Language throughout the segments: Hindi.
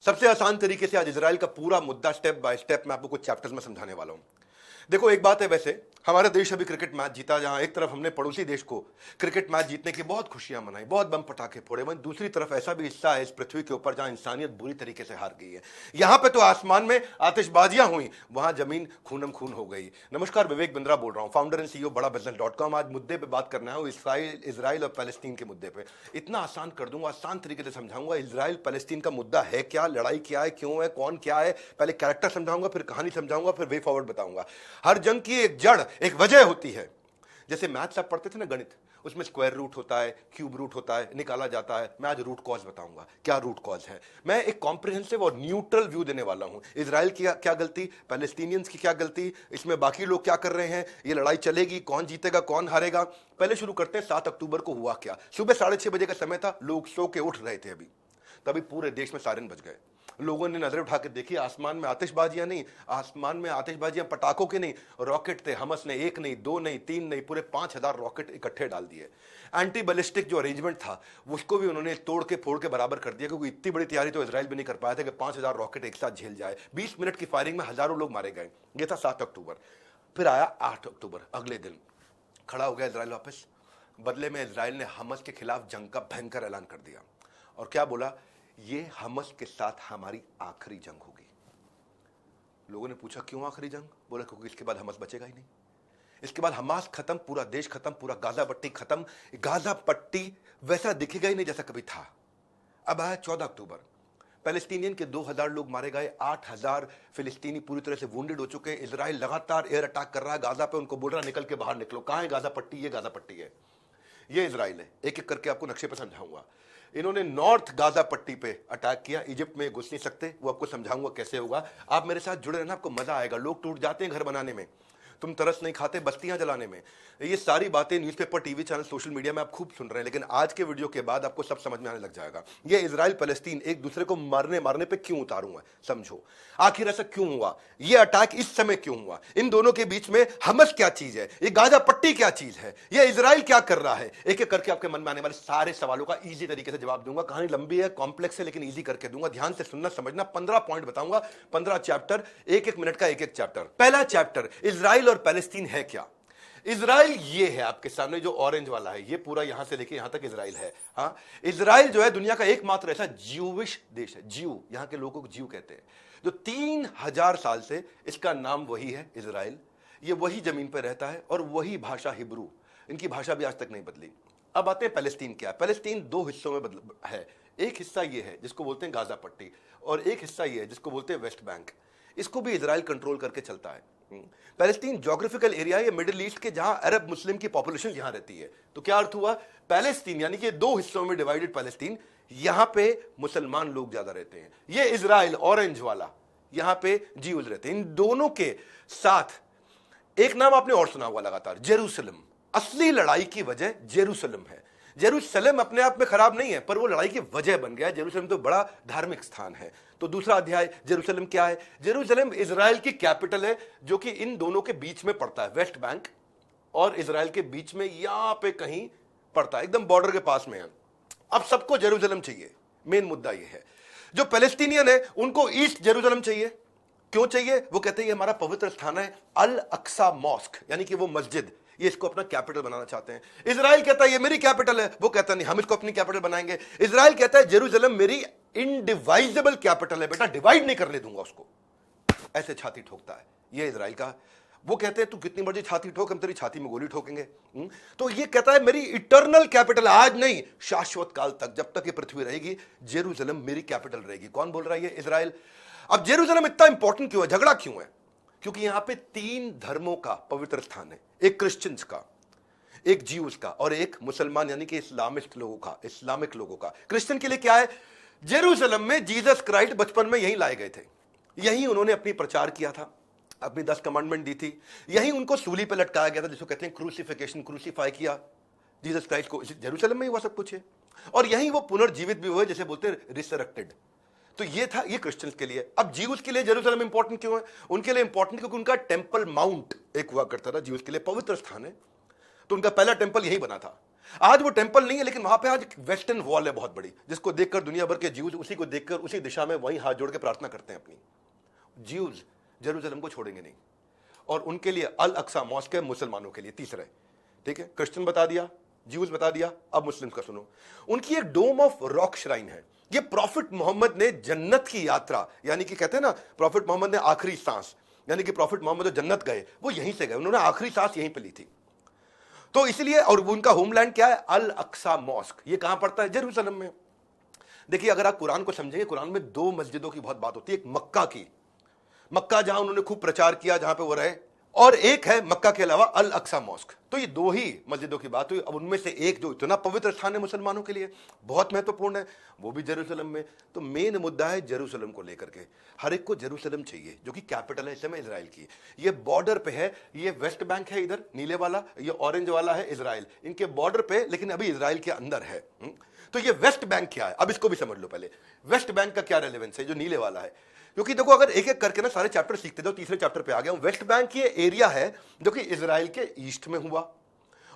सबसे आसान तरीके से आज इजराइल का पूरा मुद्दा स्टेप बाय स्टेप मैं आपको कुछ चैप्टर्स में समझाने वाला हूं। देखो, एक बात है, वैसे हमारा देश अभी क्रिकेट मैच जीता, जहां एक तरफ हमने पड़ोसी देश को क्रिकेट मैच जीतने की बहुत खुशियां मनाई, बहुत बम पटाखे फोड़े, वहीं दूसरी तरफ ऐसा भी हिस्सा है इस पृथ्वी के ऊपर जहां इंसानियत बुरी तरीके से हार गई है। यहां पे तो आसमान में आतिशबाजियां हुई, वहां जमीन खूनम खून हो गई। नमस्कार, विवेक बिंद्रा बोल रहा हूं, फाउंडर एंड सीईओ बड़ा बिजनेस.com। आज मुद्दे पे बात करना है, इजराइल और पैलेस्टीन के मुद्दे पे। इतना आसान कर दूंगा, आसान तरीके से समझाऊंगा। इजराइल पैलेस्टीन का मुद्दा है क्या, लड़ाई क्या है, क्यों है, कौन क्या है, पहले कैरेक्टर समझाऊंगा, फिर कहानी समझाऊंगा, फिर वे फॉरवर्ड बताऊंगा। हर जंग की एक जड़, एक वजह होती है। जैसे मैथ्स आप पढ़ते थे ना, गणित, उसमें स्क्वायर रूट होता है, क्यूब रूट होता है, निकाला जाता है। मैं आज रूट कॉज बताऊंगा, क्या रूट कॉज है। मैं एक कॉम्प्रिहेंसिव और न्यूट्रल व्यू देने वाला हूं। इजराइल की क्या गलती, पैलेस्टीनियंस की क्या गलती, इसमें बाकी लोग क्या कर रहे हैं, ये लड़ाई चलेगी, कौन जीतेगा, कौन हारेगा। पहले शुरू करते हैं 7 अक्टूबर को हुआ क्या। सुबह 6:30 बजे का समय था, लोग सो के उठ रहे थे अभी, तभी पूरे देश में सायरन बज गए। लोगों ने नजर उठा के देखी, आसमान में आतिशबाजियां नहीं, आसमान में आतिशबाजियां पटाखों के नहीं, रॉकेट थे। हमस ने 1 नहीं, 2 नहीं, 3 नहीं, पूरे 5000 रॉकेट इकट्ठे डाल दिए। एंटी बैलिस्टिक जो अरेंजमेंट था उसको भी उन्होंने तोड़ के फोड़ के बराबर कर दिया, क्योंकि इतनी बड़ी तैयारी तो इजराइल भी नहीं कर पाया था कि 5000 रॉकेट एक साथ झेल जाए। 20 मिनट की फायरिंग में हजारों लोग मारे गए। यह था 7 अक्टूबर। फिर आया 8 अक्टूबर, अगले दिन खड़ा हो गया इजराइल वापस। बदले में इजराइल ने हमस के खिलाफ जंग का भयंकर ऐलान कर दिया और क्या बोला, ये हमस के साथ हमारी आखिरी जंग होगी। लोगों ने पूछा क्यों आखिरी जंग, बोला क्योंकि इसके बाद हमस बचेगा ही नहीं। इसके बाद हमास खत्म, पूरा देश खत्म, पूरा गाजा पट्टी खत्म। गाजा पट्टी वैसा दिखेगा ही नहीं जैसा कभी था। अब आया 14 अक्टूबर, पैलेस्टीनियन के 2000 लोग मारे गए, 8000 फिलिस्तीनी पूरी तरह से वुंडेड हो चुके हैं। इजराइल लगातार एयर अटैक कर रहा है गाजा पे, उनको बोल रहा है निकल के बाहर निकलो। कहां है गाजा पट्टी, ये गाजा पट्टी है, ये इजराइल है। एक एक करके आपको नक्शे पर समझाऊंगा। इन्होंने नॉर्थ गाजा पट्टी पे अटैक किया, इजिप्ट में घुस नहीं सकते, वो आपको समझाऊंगा कैसे होगा। आप मेरे साथ जुड़े रहना, आपको मजा आएगा। लोग टूट जाते हैं घर बनाने में, तुम तरस नहीं खाते बस्तियां जलाने में। ये सारी बातें newspaper, TV channel, social media में आप खूब सुन रहे हैं, लेकिन आज के वीडियो के बाद आपको सब समझ में आने लग जाएगा। ये इजराइल पैलेस्टीन एक दूसरे को मारने पे क्यों उतारूंगा, समझो आखिर ऐसा क्यों हुआ, ये अटैक इस समय क्यों हुआ, इन दोनों के बीच में हमस क्या चीज है, ये गाजा पट्टी क्या चीज है, ये इजराइल क्या कर रहा है। एक एक करके आपके मन में आने वाले सारे सवालों का इजी तरीके से जवाब दूंगा। कहानी लंबी है, कॉम्प्लेक्स है, लेकिन इजी करके दूंगा। ध्यान से सुनना, समझना। 15 पॉइंट बताऊंगा, 15 चैप्टर, एक मिनट का एक चैप्टर। पहला चैप्टर, इजराइल और पैलेस्टीन है क्या। इजराइल ये है आपके सामने, जो ऑरेंज वाला है, ये पूरा यहां से लेके यहां तक इजराइल है। हाँ, इजराइल जो है दुनिया का एकमात्र ऐसा ज्यूविश देश है, ज्यू, यहां के लोगों को ज्यू कहते हैं, जो 3000 साल से इसका नाम वही है इजराइल। ये वही जमीन पर रहता है और वही भाषा हिब्रू, इनकी भाषा भी आज तक नहीं बदली। अब आते हैं पैलेस्टीन क्या है। पैलेस्टीन 2 हिस्सों में है। एक हिस्सा ये है जिसको बोलते हैं गाजा पट्टी, और एक हिस्सा ये है जिसको बोलते हैं वेस्ट बैंक। इसको भी इजराइल कंट्रोल करके चलता है। पैलेस्टीन ज्योग्राफिकल एरिया है मिडिल ईस्ट के, जहां अरब मुस्लिम की पॉपुलेशन यहां रहती है। तो क्या अर्थ हुआ, पैलेस्टीन यानी कि 2 हिस्सों में डिवाइडेड पैलेस्टीन, यहां पे मुसलमान लोग ज्यादा रहते हैं। ये इजराइल ऑरेंज वाला, यहां पे ज्यूज रहते हैं। इन दोनों के साथ एक नाम आपने और सुना हुआ लगातार, जेरूसलम। असली लड़ाई की वजह जेरूसलम है। जेरूसलम अपने आप में खराब नहीं है, पर वो लड़ाई की वजह बन गया। जेरूसलम तो बड़ा धार्मिक स्थान है। तो दूसरा अध्याय, जेरूसलम क्या है। जेरूसलम इजराइल की कैपिटल है, जो कि इन दोनों के बीच में पड़ता है, वेस्ट बैंक और इजराइल के बीच में यहां पे कहीं पड़ता है, एकदम बॉर्डर के पास में है। अब सबको जेरूसलम चाहिए, मेन मुद्दा यह है। जो पैलेस्टीनियन है उनको ईस्ट जेरूसलम चाहिए। क्यों चाहिए, वो कहते हैं ये हमारा पवित्र स्थान है, अल अक्सा मॉस्क, यानी कि वो मस्जिद, ये इसको अपना कैपिटल बनाना चाहते हैं। इजराइल कहता है ये मेरी कैपिटल है, वो कहता नहीं हम इसको अपनी कैपिटल बनाएंगे। इजराइल कहता है जेरूसलम मेरी इनडिवाइजेबल कैपिटल है, बेटा डिवाइड नहीं करने दूंगा उसको। ऐसे छाती ठोकता है ये इजराइल का। वो कहते हैं तू कितनी मर्जी छाती ठोक, हम तेरी छाती में गोली ठोकेंगे। तो ये कहता है मेरी इटर्नल कैपिटल, आज नहीं शाश्वत काल तक, जब तक ये पृथ्वी रहेगी जेरूसलम मेरी कैपिटल रहेगी। कौन बोल रहा है, ये इजराइल। अब जेरूसलम इतना इंपॉर्टेंट क्यों है, झगड़ा क्यों है, क्योंकि यहां पे 3 धर्मों का पवित्र स्थान है। एक क्रिश्चियंस का, एक ज्यूज का, और एक मुसलमान यानी कि इस्लामिस्ट लोगों का, इस्लामिक लोगों का। क्रिश्चियन के लिए क्या है, जेरूसलम में जीसस क्राइस्ट बचपन में यहीं लाए गए थे, यहीं उन्होंने अपनी प्रचार किया था, अपनी 10 कमांडमेंट दी थी, यहीं उनको सूली पर लटकाया गया था, जिसको कहते हैं क्रूसिफिकेशन, क्रूसीफाई किया जीसस क्राइस्ट को, जेरूसलम में ही हुआ सब कुछ है। और यहीं वो पुनर्जीवित भी हुए, जैसे बोलते हैं रिसरेक्टेड। तो ये था, ये क्रिश्चियंस के लिए। अब ज्यूज के लिए जेरूसलम इंपॉर्टेंट क्यों है, उनके लिए इंपॉर्टेंट क्योंकि उनका टेंपल माउंट एक हुआ करता था, ज्यूज के लिए पवित्र स्थान है। तो उनका पहला टेंपल यहीं बना था। आज वो टेंपल नहीं है, लेकिन वहां पे आज वेस्टर्न वॉल है बहुत बड़ी, जिसको देखकर दुनिया भर के ज्यूज उसी को देखकर उसी दिशा में वहीं हाथ जोड़ के प्रार्थना करते हैं अपनी। ज्यूज जेरूसलम को छोड़ेंगे नहीं, और उनके लिए अल अक्सा मॉस्क है मुसलमानों के लिए तीसरा है। ठीक है, क्रिश्चियन बता दिया, ज्यूज बता दिया, अब मुस्लिम्स का सुनो। उनकी एक डोम ऑफ रॉक श्राइन है। ये प्रॉफिट मोहम्मद ने जन्नत की यात्रा, यानी कि कहते हैं ना प्रॉफिट मोहम्मद ने आखिरी सांस, यानी कि प्रॉफिट मोहम्मद जो जन्नत गए वो यहीं से गए, उन्होंने आखिरी सांस यहीं पे ली थी। तो इसलिए, और उनका होमलैंड क्या है? अल अक्सा मॉस्क। ये कहां पड़ता है? जेरूसलम में। देखिए, अगर आप कुरान को समझेंगे, कुरान में दो मस्जिदों की बहुत बात होती है। एक मक्का की, मक्का जहां उन्होंने खूब प्रचार किया, जहां पे वो रहे, और एक है मक्का के अलावा अल अक्सा मॉस्क। तो ये दो ही मस्जिदों की बात हुई। अब उनमें से एक जो इतना पवित्र स्थान है मुसलमानों के लिए, बहुत महत्वपूर्ण है, वो भी जेरूसलम में। तो मेन मुद्दा है जेरूसलम को लेकर के। हर एक को जेरूसलम चाहिए, जो कि कैपिटल है इस समय इजराइल की। ये बॉर्डर पे है, ये वेस्ट बैंक है इधर नीले वाला, ये ऑरेंज वाला है इजराइल, इनके बॉर्डर पे, लेकिन अभी इजराइल के अंदर है। तो ये वेस्ट बैंक क्या है, अब इसको भी समझ लो पहले। वेस्ट बैंक का क्या रेलेवेंस है, जो नीले वाला है? क्योंकि देखो, अगर एक एक करके ना सारे चैप्टर सीखते जाओ, तीसरे चैप्टर पे आ गया हूं। वेस्ट बैंक ये एरिया है जो कि इजराइल के ईस्ट में हुआ,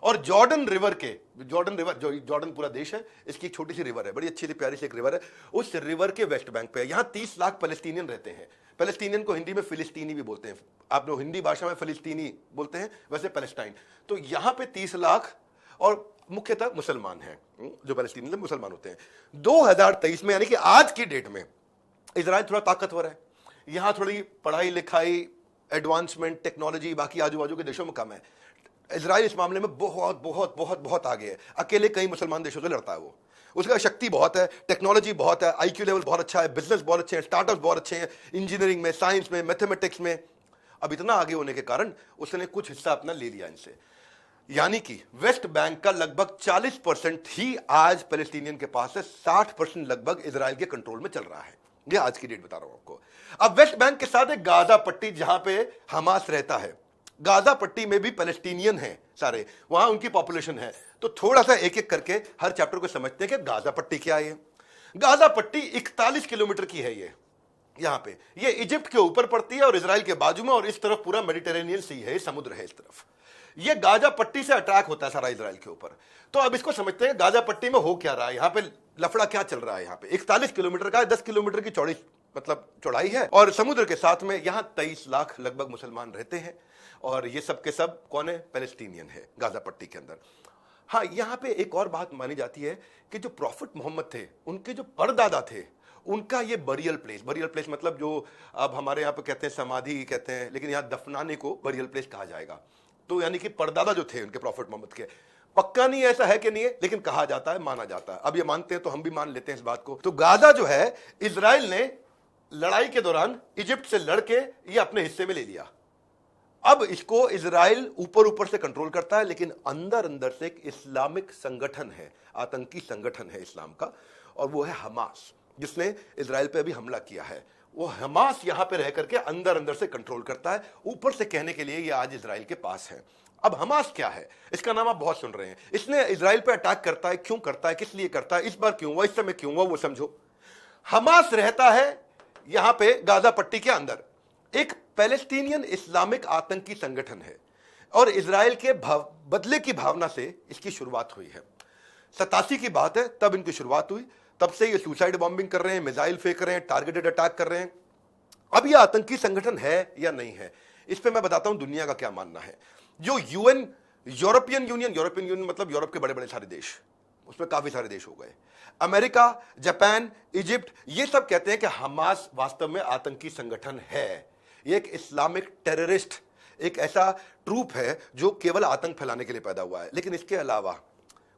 और जॉर्डन रिवर के, जॉर्डन रिवर, जो जॉर्डन पूरा देश है, इसकी एक छोटी सी रिवर है, बड़ी अच्छी सी प्यारी सी एक रिवर है, उस रिवर के वेस्ट बैंक पे है। यहां 30 लाख पैलेस्टीनियन रहते हैं। पैलेस्टीनियन को हिंदी में फिलिस्तीनी भी बोलते हैं, आप लोग हिंदी भाषा में फिलिस्तीनी बोलते हैं, वैसे पैलेस्टाइन। तो यहां पे 30 लाख, और मुख्यतः मुसलमान हैं, जो पैलेस्टीनियन मुसलमान होते हैं। 2023 में, यानी कि आज की डेट में, इजराइल थोड़ा ताकतवर है। यहां थोड़ी पढ़ाई लिखाई, एडवांसमेंट, टेक्नोलॉजी बाकी आजू बाजू के देशों में कम है। इजराइल इस मामले में बहुत बहुत बहुत बहुत आगे है, अकेले कई मुसलमान देशों से लड़ता है वो। उसका शक्ति बहुत है, टेक्नोलॉजी बहुत है, आईक्यू लेवल बहुत अच्छा है, बिजनेस बहुत अच्छे हैं, स्टार्टअप्स बहुत अच्छे हैं, इंजीनियरिंग में, साइंस में, मैथमेटिक्स में। अब इतना आगे होने के कारण उसने कुछ हिस्सा अपना ले लिया इनसे। यानी कि वेस्ट बैंक का लगभग 40% ही आज पैलेस्टीनियन के पास है, 60% लगभग इजराइल के कंट्रोल में चल रहा है। ये आज की डेट बता रहा हूं आपको। अब वेस्ट बैंक के साथ एक गाजा पट्टी, जहां पे हमास रहता है। गाजा पट्टी में भी पैलेस्टीनियन हैं सारे, वहां उनकी पॉपुलेशन है। तो थोड़ा सा एक एक करके हर चैप्टर को समझते हैं कि गाजा पट्टी क्या है। गाजा पट्टी 41 किलोमीटर की है। ये यहां पे ये इजिप्ट के ऊपर पड़ती है और इजराइल के बाजू में, और इस तरफ पूरा मेडिटेरेनियन सी है, समुद्र है इस तरफ। ये गाजा पट्टी से अटैक होता है सारा इजराइल के ऊपर। तो अब इसको समझते हैं गाजा पट्टी में हो क्या रहा है, यहां पे लफड़ा क्या चल रहा है। यहां पे 41 किलोमीटर का है, 10 किलोमीटर की चौड़ी मतलब चौड़ाई है, और समुद्र के साथ में यहां 23 लाख लगभग मुसलमान रहते हैं। और ये सब के सब कौन है? पैलेस्टीनियन है गाजा पट्टी के अंदर। हाँ, यहां पे एक और बात मानी जाती है कि जो प्रॉफिट मोहम्मद थे, उनके जो परदादा थे, उनका ये बरियल प्लेस मतलब जो अब हमारे यहाँ पे कहते हैं समाधि कहते हैं, लेकिन यहाँ दफनाने को बरियल प्लेस कहा जाएगा। तो यानी कि परदादा जो थे उनके प्रॉफिट मोहम्मद के, पक्का नहीं ऐसा है कि नहीं है, लेकिन कहा जाता है, माना जाता है। अब ये मानते हैं तो हम भी मान लेते हैं इस बात को। तो गाजा जो है, इजराइल ने लड़ाई के दौरान इजिप्ट से लड़के ये अपने हिस्से में ले लिया। अब इसको इजराइल ऊपर ऊपर से कंट्रोल करता है, लेकिन अंदर अंदर से एक इस्लामिक संगठन है, आतंकी संगठन है इस्लाम का, और वो है हमास, जिसने इजराइल पे अभी हमला किया है। वो हमास यहां पे रह करके अंदर अंदर से कंट्रोल करता है, ऊपर से कहने के लिए ये आज इजराइल के पास है। अब हमास क्या है? इसका नाम आप बहुत सुन रहे हैं। इसने इजराइल पे अटैक करता है, क्यों करता है, किस लिए करता है, इस बार क्यों हुआ, इस समय क्यों हुआ, वो समझो। हमास रहता है यहां पे गाजा पट्टी के अंदर, एक पैलेस्टीनियन इस्लामिक आतंकी संगठन है, और इजराइल के बदले की भावना से इसकी शुरुआत हुई है। 87 की बात है, तब इनकी शुरुआत हुई। तब से ये सुसाइड बॉम्बिंग कर रहे हैं, मिसाइल फेंक रहे हैं, टारगेटेड अटैक कर रहे हैं। अब ये आतंकी संगठन है या नहीं है, इस पे मैं बताता हूं दुनिया का क्या मानना है। जो यूएन, यूरोपियन यूनियन मतलब यूरोप के बड़े बड़े सारे देश, उसमें काफी सारे देश हो गए, अमेरिका, जापान, इजिप्ट, ये सब कहते हैं कि हमास वास्तव में आतंकी संगठन है। ये एक इस्लामिक टेररिस्ट, एक ऐसा ट्रूप है जो केवल आतंक फैलाने के लिए पैदा हुआ है। लेकिन इसके अलावा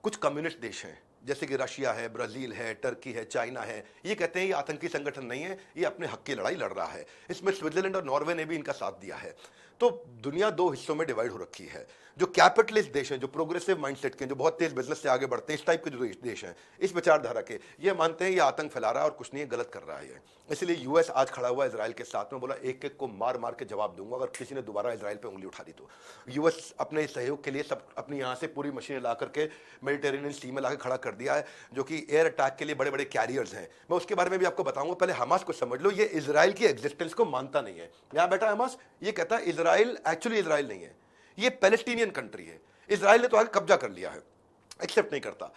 कुछ कम्युनिस्ट देश हैं, जैसे कि रशिया है, ब्राजील है, टर्की है, चाइना है, ये कहते हैं ये आतंकी संगठन नहीं है, ये अपने हक की लड़ाई लड़ रहा है। इसमें स्विट्जरलैंड और नॉर्वे ने भी इनका साथ दिया है। तो दुनिया दो हिस्सों में डिवाइड हो रखी है। जो कैपिटलिस्ट देश हैं, जो प्रोग्रेसिव माइंडसेट के, जो बहुत तेज बिजनेस से आगे बढ़ते हैं, इस टाइप के जो देश हैं, इस विचारधारा के, ये मानते हैं ये आतंक फैला रहा है और कुछ नहीं है, गलत कर रहा है। इसलिए यूएस आज खड़ा हुआ इजराइल के साथ में, बोला एक एक को मार मार के जवाब दूंगा अगर किसी ने दोबारा इजराइल पे उंगली उठा दी तो। यूएस अपने सहयोग के लिए सब अपनी यहाँ से पूरी मशीनें ला करके मेडिटेरेनियन सी में ला खड़ा कर दिया है, जो कि एयर अटैक के लिए बड़े बड़े कैरियर्स हैं। मैं उसके बारे में भी आपको बताऊंगा। पहले हमास को समझ लो, ये इजराइल की एग्जिस्टेंस को मानता नहीं है। यहाँ बैठा हमास, ये कहता है इजराइल एक्चुअली इजराइल नहीं है, ये पैलेस्टीनियन कंट्री है। इजराइल ने तो आगे कब्जा कर लिया है। एक्सेप्ट नहीं करता।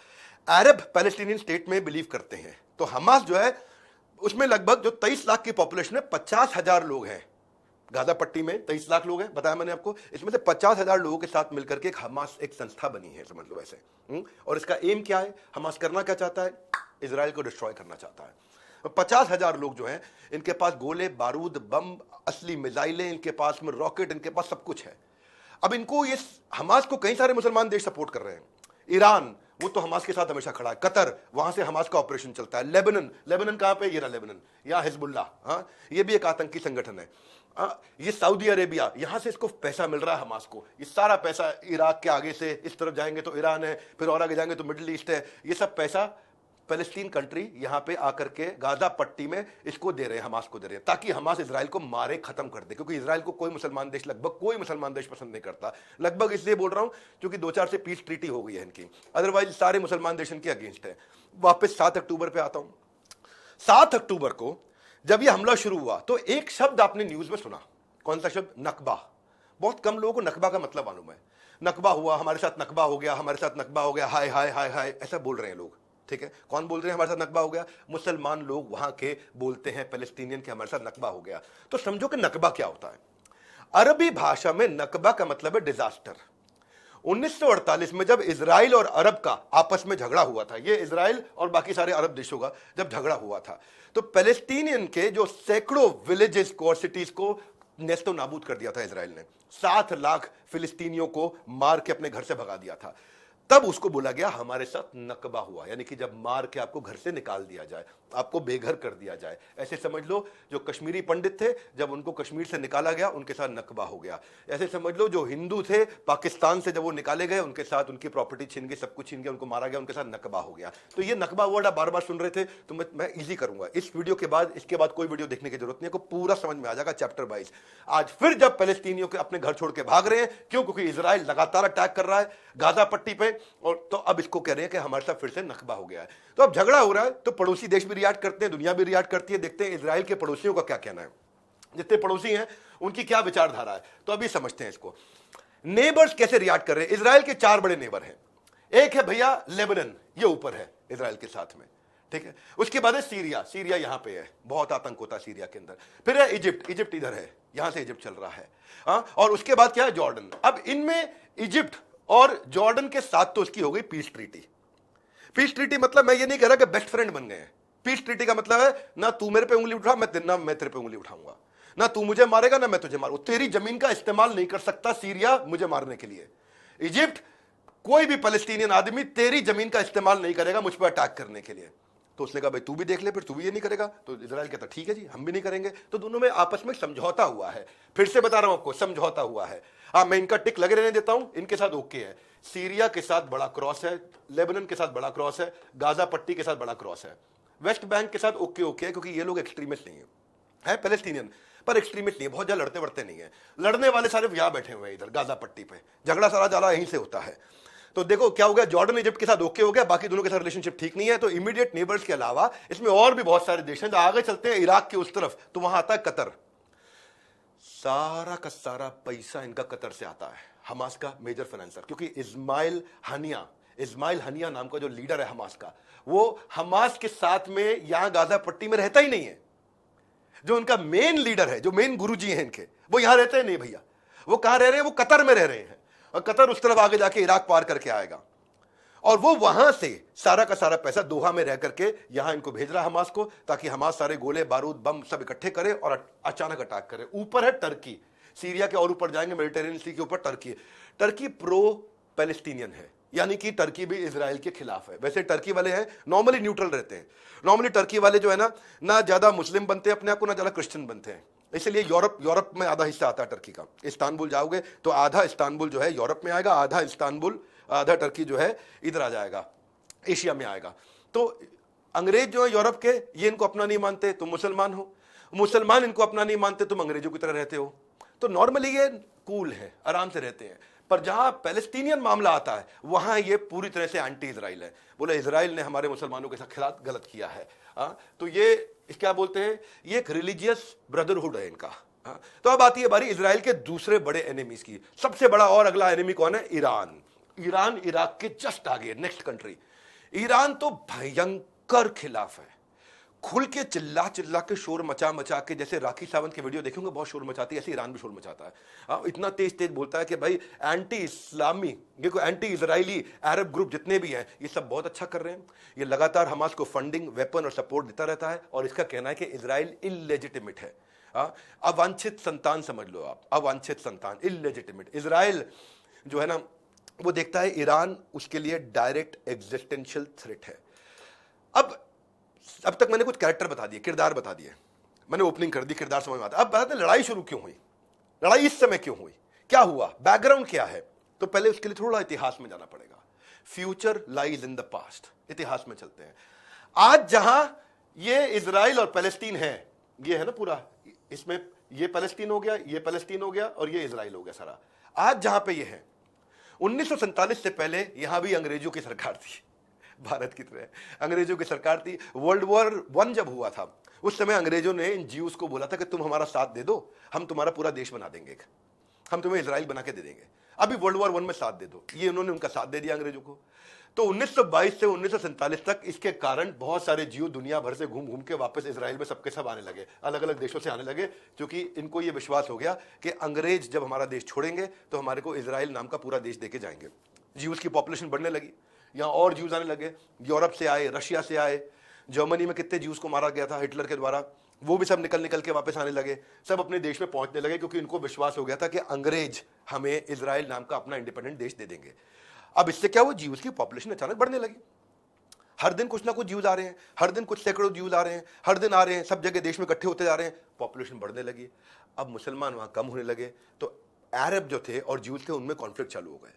अरब पैलेस्टीनियन स्टेट में बिलीव करते हैं। तो हमास जो है उसमें लगभग जो 23 लाख की पॉपुलेशन है, 50,000 लोग हैं। गाजा पट्टी में 23 लाख लोग हैं, बताया मैंने आपको। इसमें से 50,000 लोगों के साथ मिलकर के एक हमास एक संस्था बनी है, समझ लो ऐसे। और इसका एम क्या है? हमास करना क्या चाहता है? इजराइल को डिस्ट्रॉय करना चाहता है। 50,000 लोग जो हैं, इनके पास गोले बारूद बम असली मिसाइलें, इनके पास में रॉकेट, इनके पास सब कुछ है। अब इनको ये हमास को कई सारे मुसलमान देश सपोर्ट कर रहे हैं। ईरान, वो तो हमास के साथ हमेशा खड़ा है। कतर, वहां से हमास का ऑपरेशन चलता है। लेबनान, लेबनान कहां पे? ये रहा लेबनान, यहाँ हिजबुल्लाह, हाँ, ये भी एक आतंकी संगठन है। ये सऊदी अरेबिया, यहां से इसको पैसा मिल रहा है हमास को। ये सारा पैसा इराक के आगे से इस तरफ जाएंगे तो ईरान है, फिर और आगे जाएंगे तो मिडिल ईस्ट है। ये सब पैसा पैलेस्टीन कंट्री यहां पे आकर के गाजा पट्टी में इसको दे रहे हैं, हमास को दे रहे हैं, ताकि हमास इजराइल को मारे, खत्म कर दे। क्योंकि इजराइल को कोई मुसलमान देश, लगभग कोई मुसलमान देश पसंद नहीं करता। लगभग इसलिए बोल रहा हूं क्योंकि 2-4 से पीस ट्रीटी हो गई है इनकी, अदरवाइज सारे मुसलमान देश इनके अगेंस्ट है। वापस 7 अक्टूबर पे आता हूं। 7 अक्टूबर को जब यह हमला शुरू हुआ तो एक शब्द आपने न्यूज में सुना। कौन सा शब्द? नकबा। बहुत कम लोगों को नकबा का मतलब मालूम है। नकबा हुआ, हमारे साथ नकबा हो गया, हमारे साथ नकबा हो गया, हाय हाय हाय हाय, ऐसा बोल रहे हैं लोग। ठीक है, कौन बोल रहे हैं हमारे साथ नकबा हो गया? मुसलमान लोग वहां के बोलते हैं पैलेस्टीनियन के हमारे साथ नकबा हो गया। तो समझो कि नकबा क्या होता है। अरबी भाषा में नकबा का मतलब है डिजास्टर। 1948 में जब इजराइल और अरब का आपस में झगड़ा हुआ था, ये इजराइल और बाकी सारे अरब देशों का जब झगड़ा हुआ था, तो पैलेस्टीनियन के जो सैकड़ों विलेजेस को और सिटीज को नेस्तो नाबूद कर दिया था इजराइल ने। 7 लाख फिलिस्तीनियों को मार के अपने घर से भगा दिया था। तब उसको बोला गया हमारे साथ नकबा हुआ, यानी कि जब मार के आपको घर से निकाल दिया जाए, आपको बेघर कर दिया जाए। ऐसे समझ लो जो कश्मीरी पंडित थे, जब उनको कश्मीर से निकाला गया, उनके साथ नकबा हो गया। ऐसे समझ लो जो हिंदू थे पाकिस्तान से जब वो निकाले गए, उनके साथ उनकी प्रॉपर्टी छीन गई, सब कुछ छीन गया, उनको मारा गया, उनके साथ नकबा हो गया। तो ये नकबा वर्ड आप बार बार सुन रहे थे, तो मैं इजी करूंगा इस वीडियो के बाद। इसके बाद कोई वीडियो देखने की जरूरत नहीं है, को पूरा समझ में आ जाएगा चैप्टर वाइज। आज फिर जब पैलेस्टीनियों के अपने घर छोड़ के भाग रहे हैं, क्यों? क्योंकि इजराइल लगातार अटैक कर रहा है गाजा पट्टी पे, और तो अब इसको कह रहे हैं कि हमारे साथ फिर से नकबा हो गया है। तो अब झगड़ा हो रहा है, तो पड़ोसी देश भी रिएक्ट करते हैं, दुनिया भी रिएक्ट करती है। देखते हैं इजराइल के पड़ोसियों का क्या कहना है, जितने पड़ोसी हैं उनकी क्या विचारधारा है। तो अभी समझते हैं इसको। नेबर्स कैसे रिएक्ट कर रहे हैं। इजराइल के 4 बड़े नेबर हैं। एक है भैया लेबनान, ये ऊपर है इजराइल के साथ में, ठीक है। उसके बाद है सीरिया, सीरिया यहां पे है, बहुत आतंक होता है सीरिया के अंदर। फिर है इजिप्ट, इजिप्ट इधर है, यहां से इजिप्ट चल रहा है। और उसके बाद क्या है? जॉर्डन। अब इनमें इजिप्ट और जॉर्डन के साथ तो उसकी हो गई पीस ट्रीटी। पीस ट्रीटी मतलब मैं ये नहीं कह रहा कि बेस्ट फ्रेंड बन गए हैं। पीस ट्रीटी का मतलब है ना तू मेरे पे उंगली उठा, मैं तेरे पे उंगली उठाऊंगा, ना तू मुझे मारेगा ना मैं तुझे मारूंगा। तेरी जमीन का इस्तेमाल नहीं कर सकता सीरिया मुझे मारने के लिए। इजिप्ट, कोई भी पैलेस्टीनियन आदमी तेरी जमीन का इस्तेमाल नहीं करेगा मुझ पर अटैक करने के लिए। तो उसने कहा भाई तू भी देख ले, फिर तू भी ये नहीं करेगा। तो इजराइल कहता ठीक है जी, हम भी नहीं करेंगे। तो दोनों में आपस में समझौता हुआ है। फिर से बता रहा हूं आपको, समझौता हुआ है। मैं इनका टिक लगे रहने देता हूं, इनके साथ ओके है। सीरिया के साथ बड़ा क्रॉस है, लेबनान के साथ बड़ा क्रॉस है, गाजा पट्टी के साथ बड़ा क्रॉस है, वेस्ट बैंक के साथ ओके ओके है, क्योंकि ये लोग एक्सट्रीमिस्ट नहीं है पैलेस्टीनियन, पर एक्सट्रीमिस्ट नहीं है, बहुत ज्यादा लड़ते वड़ते नहीं है। लड़ने वाले सारे यहां बैठे हुए हैं इधर गाजा पट्टी पे, झगड़ा सारा जाला यहीं से होता है। तो देखो क्या हो गया, जॉर्डन इजिप्ट के साथ ओके हो गया, बाकी दोनों के साथ रिलेशनशिप ठीक नहीं है। तो इमीडिएट नेबर्स के अलावा इसमें और भी बहुत सारे देश हैं। आगे चलते हैं इराक के उस तरफ, तो वहां आता है कतर। सारा का सारा पैसा इनका कतर से आता है, हमास का मेजर फाइनेंसर। क्योंकि इस्माइल हनिया नाम का जो लीडर है हमास का, वो हमास के साथ में यहां गाजा पट्टी में रहता ही नहीं है। जो उनका मेन लीडर है, जो मेन गुरुजी हैं इनके, वो यहां रहते हैं नहीं भैया। वो कहां रह रहे हैं? वो कतर में रह रहे हैं। और कतर उस तरफ आगे जाके इराक पार करके आएगा, और वो वहां से सारा का सारा पैसा दोहा में रह करके यहां इनको भेज रहा है हमास को, ताकि हमास सारे गोले बारूद बम सब इकट्ठे करे और अचानक अटैक करे। ऊपर है टर्की, सीरिया के और ऊपर जाएंगे मेडिटेरियन सी के ऊपर टर्की प्रो पैलेस्टीनियन है, यानी कि टर्की भी इजराइल के खिलाफ है। वैसे टर्की वाले हैं नॉर्मली न्यूट्रल रहते हैं। नॉर्मली टर्की वाले जो है ना ज्यादा मुस्लिम बनते हैं अपने आप को, ना ज्यादा क्रिश्चियन बनते हैं। इसलिए यूरोप में आधा हिस्सा आता है टर्की का। इस्तांबुल जाओगे तो आधा इस्तांबुल जो है यूरोप में आएगा, आधा इस्तांबुल, आधा टर्की जो है इधर आ जाएगा, एशिया में आएगा। तो अंग्रेज जो है यूरोप के, ये इनको अपना नहीं मानते, तुम मुसलमान हो। मुसलमान इनको अपना नहीं मानते, तुम अंग्रेजों की तरह रहते हो। तो नॉर्मली ये कूल है, आराम से रहते हैं। पर जहां पैलेस्टीनियन मामला आता है वहां ये पूरी तरह से एंटी इजराइल है। बोले इजराइल ने हमारे मुसलमानों के साथ खिलाफ गलत किया है। तो ये क्या बोलते हैं, ये एक रिलीजियस ब्रदरहुड है इनका। तो अब आती है बारी इजराइल के दूसरे बड़े एनिमीज की। सबसे बड़ा और अगला एनिमी कौन है? ईरान। ईरान इराक के जस्ट आगे, नेक्स्ट कंट्री। ईरान तो भयंकर खिलाफ है, खुल के चिल्ला चिल्ला के शोर मचा मचा के, जैसे राखी सावंत की वीडियो देखेंगे बहुत शोर मचाती है, ऐसे ईरान भी शोर मचाता है। इतना तेज तेज बोलता है कि भाई एंटी इस्लामी, देखो एंटी इजरायली अरब ग्रुप जितने भी हैं ये सब बहुत अच्छा कर रहे हैं। ये लगातार हमास को फंडिंग, वेपन और सपोर्ट देता रहता है, और इसका कहना है कि इजराइल इलेजिटिमेट है। अवांछित संतान समझ लो आप, अवांछित संतान, इलेजिटिमेट। इजराइल जो है ना वो देखता है ईरान उसके लिए डायरेक्ट एग्जिस्टेंशियल थ्रेट है। अब तक मैंने कुछ कैरेक्टर बता दिए, किरदार बता दिए, मैंने ओपनिंग कर दी, किरदार समझ में आता। अब बताते हैं लड़ाई शुरू क्यों हुई, लड़ाई इस समय क्यों हुई, क्या हुआ, बैकग्राउंड क्या है। तो पहले उसके लिए थोड़ा इतिहास में जाना पड़ेगा। Future lies in the past, इतिहास में चलते हैं। आज जहां ये इजराइल और पैलेस्टीन है, ये है ना पूरा, इसमें ये पैलेस्टीन हो गया, ये पैलेस्टीन हो गया और ये इजराइल हो गया सारा। आज जहां पे ये है, 1947 से पहले यहां भी अंग्रेजों की सरकार थी, भारत की तरह अंग्रेजों की सरकार थी। वर्ल्ड वॉर 1 जब हुआ था उस समय अंग्रेजों ने इन ज्यूज को बोला था कि तुम हमारा साथ दे दो, हम तुम्हारा पूरा देश बना देंगे, हम तुम्हें इजराइल बना के दे देंगे, अभी वर्ल्ड वॉर 1 में साथ दे दो। ये उन्होंने उनका साथ दे दिया अंग्रेजों को। तो 1922 से 1947 तक इसके कारण बहुत सारे जीव दुनिया भर से घूम घूम के वापस इजराइल में सबके सब आने लगे, अलग अलग देशों से आने लगे, क्योंकि इनको ये विश्वास हो गया कि अंग्रेज जब हमारा देश छोड़ेंगे तो हमारे को इजराइल नाम का पूरा देश देके जाएंगे। जीव्स की पॉपुलेशन बढ़ने लगी, यहाँ और ज्यूज आने लगे, यूरोप से आए, रशिया से आए, जर्मनी में कितने ज्यूज को मारा गया था हिटलर के द्वारा, वो भी सब निकल निकल के वापस आने लगे, सब अपने देश में पहुंचने लगे, क्योंकि इनको विश्वास हो गया था कि अंग्रेज हमें इजराइल नाम का अपना इंडिपेंडेंट देश दे देंगे। अब इससे क्या हुआ, ज्यूज की पॉपुलेशन अचानक बढ़ने लगी। हर दिन कुछ ना कुछ ज्यूज आ रहे हैं, हर दिन कुछ सैकड़ों ज्यूज आ रहे हैं, हर दिन आ रहे हैं, सब जगह देश में इकट्ठे होते जा रहे हैं, पॉपुलेशन बढ़ने लगी। अब मुसलमान वहां कम होने लगे, तो अरब जो थे और ज्यूज थे उनमें कॉन्फ्लिक्ट चालू हो गए।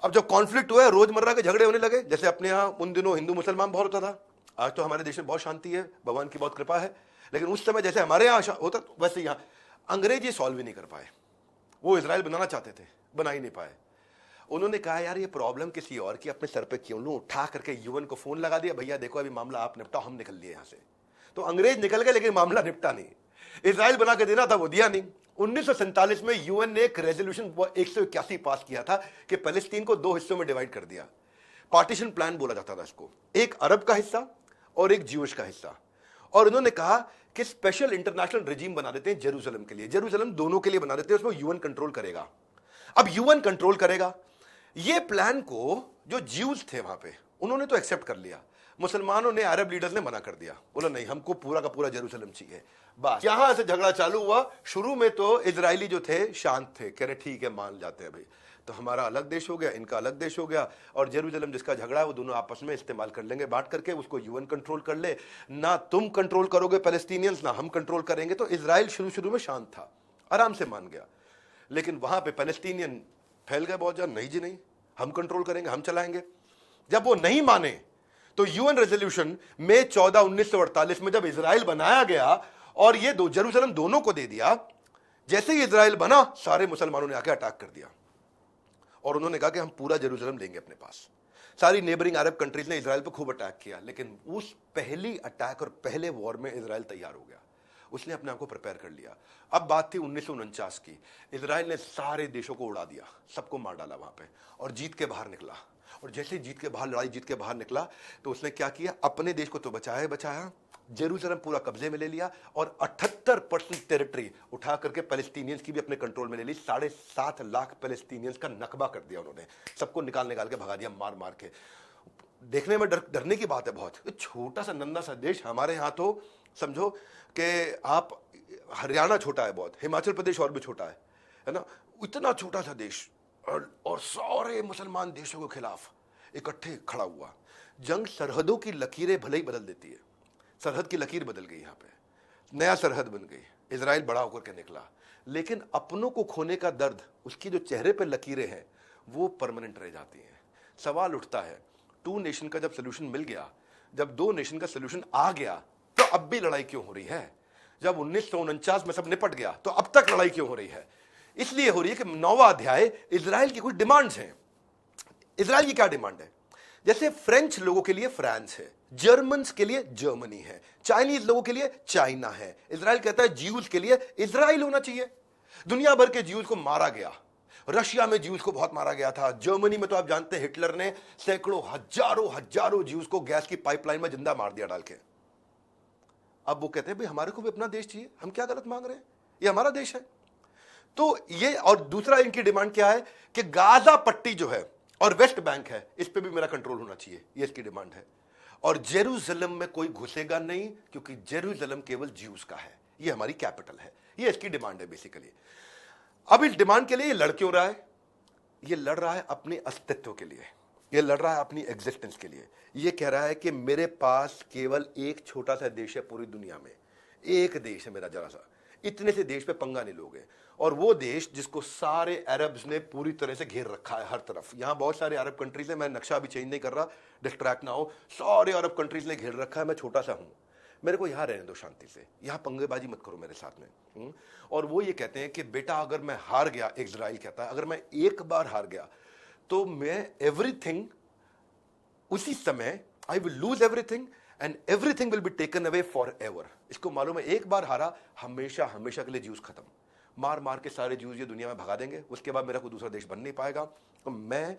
अब जब कॉन्फ्लिक्ट हुआ, रोजमर्रा के झगड़े होने लगे, जैसे अपने यहाँ उन दिनों हिंदू मुसलमान बहुत होता था। आज तो हमारे देश में बहुत शांति है, भगवान की बहुत कृपा है, लेकिन उस समय जैसे हमारे यहाँ होता वैसे यहाँ अंग्रेज ये सॉल्व ही नहीं कर पाए। वो इजराइल बनाना चाहते थे, बना ही नहीं पाए। उन्होंने कहा यार ये प्रॉब्लम किसी और की अपने सर पे क्यों लूं, उठा करके यूएन को फोन लगा दिया, भैया देखो अभी मामला आप निपटाओ, हम निकल लिए यहाँ से। तो अंग्रेज निकल गए, लेकिन मामला निपटा नहीं। इजराइल बना के देना था, वो दिया नहीं। 1947 में यूएन ने एक रेजोल्यूशन 181 पास किया था कि पैलेस्टीन को 2 हिस्सों में डिवाइड कर दिया। पार्टीशन प्लान बोला जाता था इसको, एक अरब का हिस्सा और एक ज्यूश का हिस्सा। और उन्होंने कहा कि स्पेशल इंटरनेशनल रेजिम बना देते हैं जेरूसलम के लिए, जेरूसलम दोनों के लिए बना देते हैं, उसमें यूएन कंट्रोल करेगा। अब यूएन कंट्रोल करेगा, ये प्लान को जो ज्यूज थे वहां पे उन्होंने तो एक्सेप्ट कर लिया, मुसलमानों ने, अरब लीडर्स ने मना कर दिया, बोला नहीं हमको पूरा का पूरा जेरूसलम चाहिए। बस यहां से झगड़ा चालू हुआ। शुरू में तो इजरायली जो थे शांत थे, कह रहे ठीक है मान जाते हैं भाई, तो हमारा अलग देश हो गया, इनका अलग देश हो गया, और जेरूसलम जिसका झगड़ा है वो दोनों आपस में इस्तेमाल कर लेंगे, बांट करके उसको यूएन कंट्रोल कर ले, ना तुम कंट्रोल करोगे पैलेस्टीनियंस, ना हम कंट्रोल करेंगे। तो इजराइल शुरू में शांत था, आराम से मान गया। लेकिन वहां पे पैलेस्टीनियन फैल गए बहुत ज्यादा, नहीं जी नहीं, हम कंट्रोल करेंगे, हम चलाएंगे। जब वो नहीं माने तो यूएन रेजोल्यूशन मई 14, 1948 में जब इजराइल बनाया गया और ये दो जेरूसलम दोनों को दे दिया, जैसे ही इजराइल बना सारे मुसलमानों ने आके अटैक कर दिया और उन्होंने कहा कि हम पूरा जेरूसलम लेंगे अपने पास। सारी नेबरिंग अरब कंट्रीज ने इजराइल पर खूब अटैक किया, लेकिन उस पहली अटैक और पहले वॉर में इजराइल तैयार हो गया, उसने अपने आप को प्रिपेयर कर लिया। अब बात थी 1949 की, इजराइल ने सारे देशों को उड़ा दिया, सबको मार डाला वहां पे और जीत के बाहर निकला। और जैसे जीत के बाहर, लड़ाई जीत के बाहर निकला तो उसने क्या किया, अपने देश को तो बचाया, जेरूसलम पूरा कब्जे में ले लिया और 78% टेरिटरी उठा करके पैलेस्टीनियंस की भी अपने कंट्रोल में ले ली। 7.5 लाख पैलेस्टीनियंस का नकबा कर दिया उन्होंने, सबको निकाल के भगा दिया मार मार के। देखने में डरने की बात है बहुत, छोटा सा नन्हा सा देश। हमारे यहाँ तो समझो कि आप हरियाणा छोटा है बहुत, हिमाचल प्रदेश और भी छोटा है ना, इतना छोटा सा देश और सारे मुसलमान देशों के खिलाफ इकट्ठे खड़ा हुआ। जंग सरहदों की लकीरें भले ही बदल देती है, सरहद की लकीर बदल गई, यहाँ पे नया सरहद बन गई, इजराइल बड़ा होकर के निकला, लेकिन अपनों को खोने का दर्द, उसकी जो चेहरे पे लकीरें हैं वो परमानेंट रह जाती हैं। सवाल उठता है, 2 नेशन का जब सोल्यूशन मिल गया, जब 2 नेशन का सोल्यूशन आ गया, तो अब भी लड़ाई क्यों हो रही है? जब 1949 में सब निपट गया तो अब तक लड़ाई क्यों हो रही है? इसलिए हो रही है कि 9वां अध्याय इजराइल की कुछ डिमांड्स हैं। इजराइल की क्या डिमांड है? जैसे फ्रेंच लोगों के लिए फ्रांस है, जर्मन्स के लिए जर्मनी है, चाइनीज लोगों के लिए चाइना है। इजराइल कहता है ज्यूज के लिए इजराइल होना चाहिए। दुनिया भर के ज्यूज को मारा गया, रशिया में ज्यूज को बहुत मारा गया था। जर्मनी में तो आप जानते हैं हिटलर ने सैकड़ों हजारों ज्यूज को गैस की पाइपलाइन में जिंदा मार दिया डाल के। अब वो कहते हैं भाई हमारे को भी अपना देश चाहिए, हम क्या गलत मांग रहे हैं, ये हमारा देश है। तो ये, और दूसरा इनकी डिमांड क्या है कि गाजा पट्टी जो है और वेस्ट बैंक है, इस पे भी मेरा कंट्रोल होना चाहिए, ये इसकी डिमांड है। और जेरूसलम में कोई घुसेगा नहीं क्योंकि जेरूसलम केवल ज्यूज का है, ये हमारी कैपिटल है। ये इसकी डिमांड है बेसिकली। अब इस डिमांड के लिए ये लड़ क्यों रहा है? ये लड़ रहा है अपने अस्तित्व के लिए, ये लड़ रहा है अपनी एग्जिस्टेंस के लिए। ये कह रहा है कि मेरे पास केवल एक छोटा सा देश है पूरी दुनिया में, एक देश है मेरा जरा सा, इतने से देश पे पंगा नहीं लोगे। और वो देश जिसको सारे अरब्स ने पूरी तरह से घेर रखा है हर तरफ। यहां बहुत सारे अरब कंट्रीज है, मैं नक्शा अभी चेंज नहीं कर रहा, डिस्ट्रैक्ट ना हो, सारे अरब कंट्रीज ने घेर रखा है, मैं छोटा सा हूं, मेरे को यहां रहने दो शांति से, यहां पंगेबाजी मत करो मेरे साथ में। और वो ये कहते हैं कि बेटा अगर मैं हार गया, इजराइल कहता है अगर मैं एक बार हार गया तो मैं एवरीथिंग, उसी समय I will lose everything and everything will be taken away for ever. इसको मालूम है एक बार हारा हमेशा हमेशा के लिए ज्यूज खत्म, मार मार के सारे ज्यूज ये दुनिया में भगा देंगे, उसके बाद मेरा कोई दूसरा देश बन नहीं पाएगा। तो मैं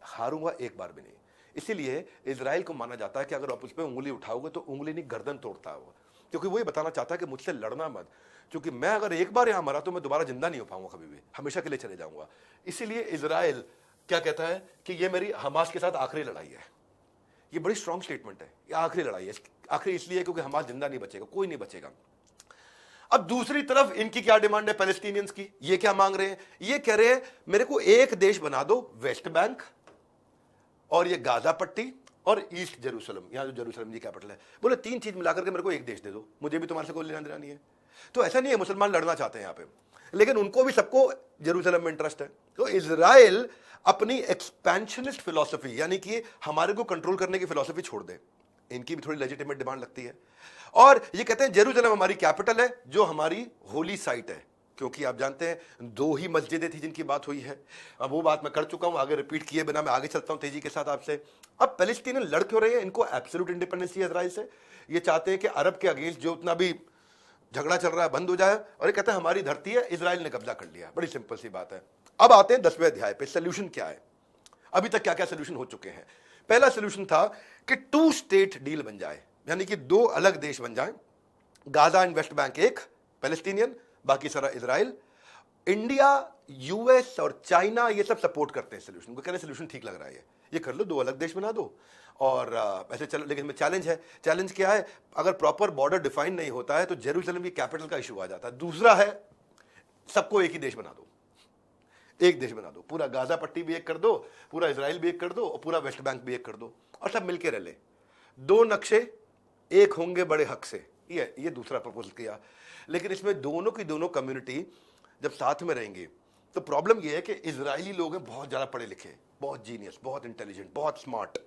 हारूंगा एक बार भी नहीं। इसीलिए इजराइल को माना जाता है कि अगर आप उस पर उंगली उठाओगे तो उंगली नहीं गर्दन तोड़ता है वो, क्योंकि वो ये बताना चाहता है कि मुझसे लड़ना मत, क्योंकि मैं अगर एक बार यहां मरा तो मैं दोबारा जिंदा नहीं हो पाऊंगा, कभी भी हमेशा के लिए चले जाऊंगा। इसीलिए इजराइल क्या कहता है कि ये मेरी हमास के साथ आखिरी लड़ाई है। ये बड़ी स्ट्रॉन्ग स्टेटमेंट है, ये आखिरी लड़ाई है। आखिरी इसलिए क्योंकि हमास जिंदा नहीं बचेगा, कोई नहीं बचेगा। अब दूसरी तरफ इनकी क्या डिमांड है पैलेस्टीनियंस की? ये क्या मांग रहे हैं? ये कह रहे हैं मेरे को एक देश बना दो, वेस्ट बैंक और ये गाजा पट्टी और ईस्ट जेरूसलम, यहां जो जेरूसलम की कैपिटल है। बोले तीन चीज मिलाकर के मेरे को एक देश दे दो, मुझे भी तुम्हारे से कोई लेना देना नहीं है। तो ऐसा नहीं है मुसलमान लड़ना चाहते हैं यहां पे, लेकिन उनको भी सबको जेरूसलम में इंटरेस्ट है। तो इजराइल अपनी एक्सपेंशनिस्ट फिलॉसफी, यानी कि हमारे को कंट्रोल करने की फिलॉसफी छोड़ दे, इनकी भी थोड़ी लेजिटिमेट डिमांड लगती है। और ये कहते हैं जेरूसलम हमारी कैपिटल है, जो हमारी होली साइट है, क्योंकि आप जानते हैं दो ही मस्जिदें थी जिनकी बात हुई है। अब वो बात मैं कर चुका हूं, आगे रिपीट किए बिना मैं आगे चलता हूं तेजी के साथ आपसे। अब पैलेस्टीनियन लड़ क्यों रहे हैं? इनको एब्सोल्यूट इंडिपेंडेंस है इजराइल से। ये चाहते हैं कि अरब के अगेंस्ट जो उतना भी झगड़ा चल रहा है बंद हो जाए, और ये कहते हैं हमारी धरती है, इजराइल ने कब्जा कर लिया। बड़ी सिंपल सी बात है। अब आते हैं 10वें अध्याय पे, सोल्यूशन क्या है? अभी तक क्या क्या सोल्यूशन हो चुके हैं? पहला सोल्यूशन था कि 2 स्टेट डील बन जाए, यानी कि 2 अलग देश बन जाए, गाजा एंड वेस्ट बैंक एक पैलेस्टीनियन, बाकी सारा इजराइल। इंडिया, यूएस और चाइना ये सब सपोर्ट करते हैं सोल्यूशन को, कह रहे हैं सोल्यूशन ठीक लग रहा है, ये कर लो, 2 अलग देश बना दो और ऐसे चलो। लेकिन में चैलेंज है। चैलेंज क्या है? अगर प्रॉपर बॉर्डर डिफाइन नहीं होता है तो जेरूसलम की कैपिटल का इशू आ जाता है। दूसरा है सबको एक ही देश बना दो, एक देश बना दो, पूरा गाजा पट्टी भी एक कर दो, पूरा इजराइल भी एक कर दो और पूरा वेस्ट बैंक भी एक कर दो, और सब मिलके रह ले। 2 नक्शे एक होंगे बड़े हक से, ये दूसरा प्रपोजल किया। लेकिन इसमें दोनों की दोनों कम्युनिटी जब साथ में रहेंगे तो प्रॉब्लम यह है कि इजरायली लोग हैं बहुत ज्यादा पढ़े लिखे, बहुत जीनियस, बहुत इंटेलिजेंट, बहुत स्मार्ट।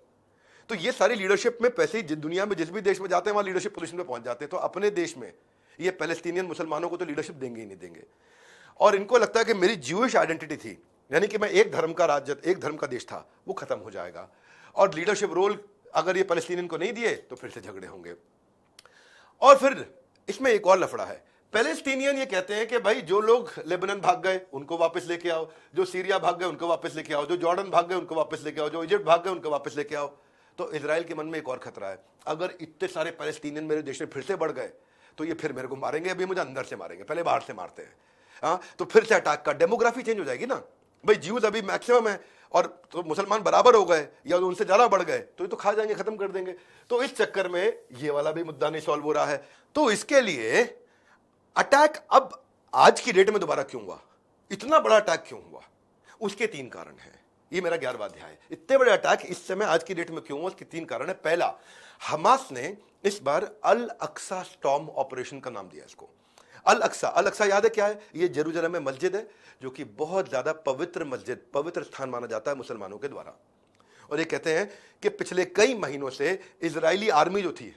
तो ये सारी लीडरशिप में पैसे ही दुनिया में जिस भी देश में जाते हैं वहां लीडरशिप पोजीशन पे पहुंच जाते हैं। तो अपने देश में ये पैलेस्टीनियन मुसलमानों को तो लीडरशिप देंगे ही नहीं देंगे। और इनको लगता है कि मेरी ज्यूइश आइडेंटिटी थी, यानी कि मैं एक धर्म का राज्य, एक धर्म का देश था, वो खत्म हो जाएगा। और लीडरशिप रोल अगर ये पैलेस्टीनियन को नहीं दिए तो फिर से झगड़े होंगे। और फिर इसमें एक और लफड़ा है। पैलेस्टीनियन ये कहते हैं कि भाई जो लोग लेबनान भाग गए उनको वापस लेके आओ, जो सीरिया भाग गए उनको वापस लेके आओ, जो जॉर्डन भाग गए उनको वापस लेके आओ, जो इजिप्ट भाग गए उनको वापस लेके आओ। तो इजराइल के मन में एक और खतरा है, अगर इतने सारे पैलेस्टीनियन मेरे देश में फिर से बढ़ गए तो ये फिर मेरे को मारेंगे। अभी मुझे अंदर से मारेंगे, पहले बाहर से मारते हैं। हाँ, तो फिर से अटैक का डेमोग्राफी चेंज हो जाएगी ना भाई। ज्यूज अभी मैक्सिमम है और तो मुसलमान बराबर हो गए या उनसे ज्यादा बढ़ गए तो ये तो खा जाएंगे, खत्म कर देंगे। तो इस चक्कर में ये वाला भी मुद्दा नहीं सॉल्व हो रहा है। तो इसके लिए अटैक अब आज की डेट में दोबारा क्यों हुआ, इतना बड़ा अटैक क्यों हुआ, उसके 3 कारण हैं। ये मेरा 11वां अध्याय है। इतने बड़े अटैक इस समय आज की डेट में क्यों हुआ, उसके 3 कारण है। पहला, हमास ने इस बार अल अक्सा स्टॉर्म ऑपरेशन का नाम दिया इसको। अल अक्सा याद है क्या है? ये जेरूसलम में मस्जिद है जो कि बहुत ज्यादा पवित्र मस्जिद, पवित्र स्थान माना जाता है मुसलमानों के द्वारा। और ये कहते हैं कि पिछले कई महीनों से इजरायली आर्मी जो थी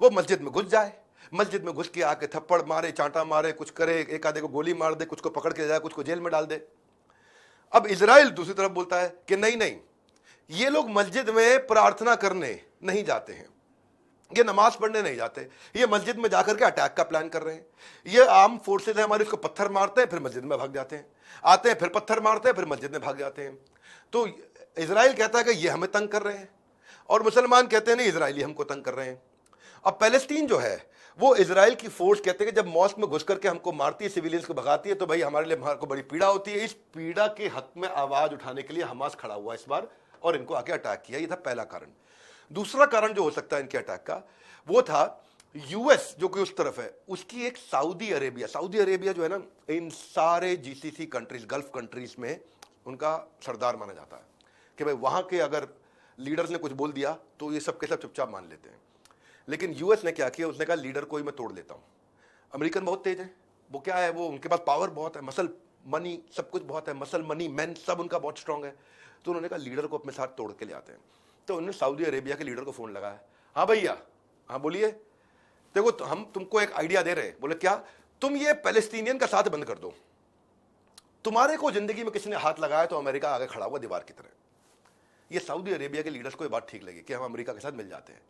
वो मस्जिद में घुस जाए, मस्जिद में घुस के आके थप्पड़ मारे, चांटा मारे, कुछ करे, एक आधे को गोली मार दे, कुछ को पकड़ के जाए, कुछ को जेल में डाल दे। अब इजराइल दूसरी तरफ बोलता है कि नहीं, ये लोग मस्जिद में प्रार्थना करने नहीं जाते हैं, ये नमाज पढ़ने नहीं जाते, ये मस्जिद में जाकर के अटैक का प्लान कर रहे हैं। ये आर्म फोर्सेज है हमारे, इसको पत्थर मारते हैं फिर मस्जिद में भाग जाते हैं, आते हैं फिर पत्थर मारते हैं फिर मस्जिद में भाग जाते हैं। तो इजराइल कहता है कि ये हमें तंग कर रहे हैं, और मुसलमान कहते हैं नहीं इजरायली हमको तंग कर रहे हैं। अब पैलेस्टीन जो है वो इजराइल की फोर्स कहते हैं कि जब मॉस्क में घुस करके हमको मारती है, सिविलियंस को भगाती है, तो भाई हमारे लिए हमारे को बड़ी पीड़ा होती है। इस पीड़ा के हक में आवाज उठाने के लिए हमास खड़ा हुआ इस बार और इनको आके अटैक किया। ये था पहला कारण। दूसरा कारण जो हो सकता है इनके अटैक का वो था यूएस जो कि उस तरफ है, उसकी एक सऊदी अरेबिया जो है ना, इन सारे जीसीसी कंट्रीज, गल्फ कंट्रीज में उनका सरदार माना जाता है कि भाई वहां के अगर लीडर्स ने कुछ बोल दिया तो ये सब के सब चुपचाप मान लेते हैं। लेकिन यूएस ने क्या किया, उसने कहा लीडर को ही मैं तोड़ लेता हूं। अमेरिकन बहुत तेज है, वो क्या है, वो उनके पास पावर बहुत है, मसल मनी सब कुछ बहुत है, मसल मनी मैन सब उनका बहुत स्ट्रांग है। तो उन्होंने कहा लीडर को अपने साथ तोड़ के ले आते हैं। तो उन्होंने सऊदी अरेबिया के लीडर को फोन लगाया, हाँ भैया, हाँ बोलिए, देखो तो हम तुमको एक आइडिया दे रहे हैं। बोले क्या, तुम ये पैलेस्टीनियन का साथ बंद कर दो। तुम्हारे को जिंदगी में किसी ने हाथ लगाया तो अमेरिका आगे खड़ा हुआ दीवार की तरह। ये सऊदी अरेबिया के लीडर्स को ये बात ठीक लगी कि हम अमेरिका के साथ मिल जाते हैं।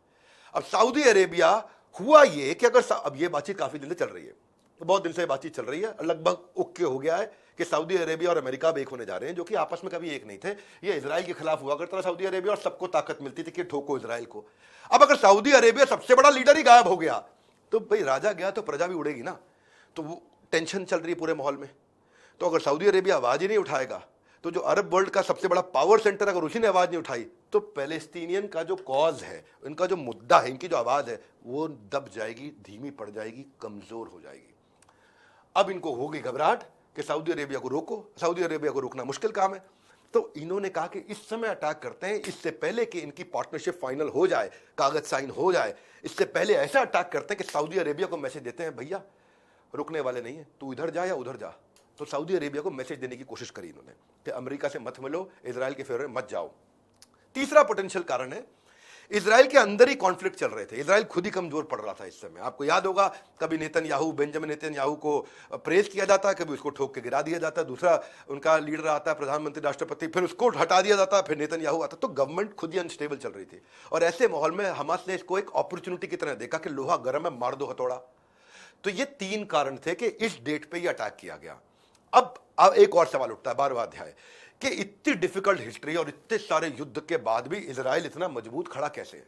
अब सऊदी अरेबिया हुआ ये कि अगर अब ये बातचीत काफी दिन से चल रही है, तो बहुत दिन से बातचीत चल रही है, लगभग ओके हो गया है कि सऊदी अरेबिया और अमेरिका अब एक होने जा रहे हैं, जो कि आपस में कभी एक नहीं थे। ये इजराइल के खिलाफ हुआ करता था सऊदी अरेबिया, और सबको ताकत मिलती थी कि ठोको इजराइल को। अब अगर सऊदी अरेबिया सबसे बड़ा लीडर ही गायब हो गया तो भाई राजा गया तो प्रजा भी उड़ेगी ना। तो वो टेंशन चल रही है पूरे माहौल में। तो अगर सऊदी अरेबिया आवाज ही नहीं उठाएगा तो जो अरब वर्ल्ड का सबसे बड़ा पावर सेंटर, अगर उसी ने आवाज नहीं उठाई तो पैलेस्टीनियन का जो कॉज है, इनका जो मुद्दा है, इनकी जो आवाज है वो दब जाएगी, धीमी पड़ जाएगी, कमजोर हो जाएगी। अब इनको होगी घबराहट कि सऊदी अरेबिया को रोको। सऊदी अरेबिया को रोकना मुश्किल काम है। तो इन्होंने कहा कि इस समय अटैक करते हैं, इससे पहले कि इनकी पार्टनरशिप फाइनल हो जाए, कागज साइन हो जाए, इससे पहले ऐसा अटैक करते हैं कि सऊदी अरेबिया को मैसेज देते हैं भैया रुकने वाले नहीं है, तू इधर जा या उधर जा। तो सऊदी अरेबिया को मैसेज देने की कोशिश करी इन्होंने कि अमेरिका से मत मिलो, इजराइल के फेवर में मत जाओ। तीसरा पोटेंशियल कारण है, इजराइल के अंदर ही कॉन्फ्लिक्ट चल रहे थे। इजराइल खुद ही कमजोर पड़ रहा था इस समय। आपको याद होगा कभी बेंजामिन नेतन्याहू को प्रेज किया जाता है, कभी उसको ठोक के गिरा दिया जाता है। दूसरा उनका लीडर आता है, प्रधानमंत्री, राष्ट्रपति, फिर उसको हटा दिया जाता है, फिर नेतन्याहू आता। तो गवर्नमेंट खुद ही अनस्टेबल चल रही थी। और ऐसे माहौल में हमास ने इसको एक अपॉर्चुनिटी की तरह देखा कि लोहा गर्म है, मार दो हथौड़ा। तो ये तीन कारण थे कि इस डेट पे ये अटैक किया गया। अब एक और सवाल उठता है 12वां अध्याय कि इतनी डिफिकल्ट हिस्ट्री और इतने सारे युद्ध के बाद भी इजराइल इतना मजबूत खड़ा कैसे है?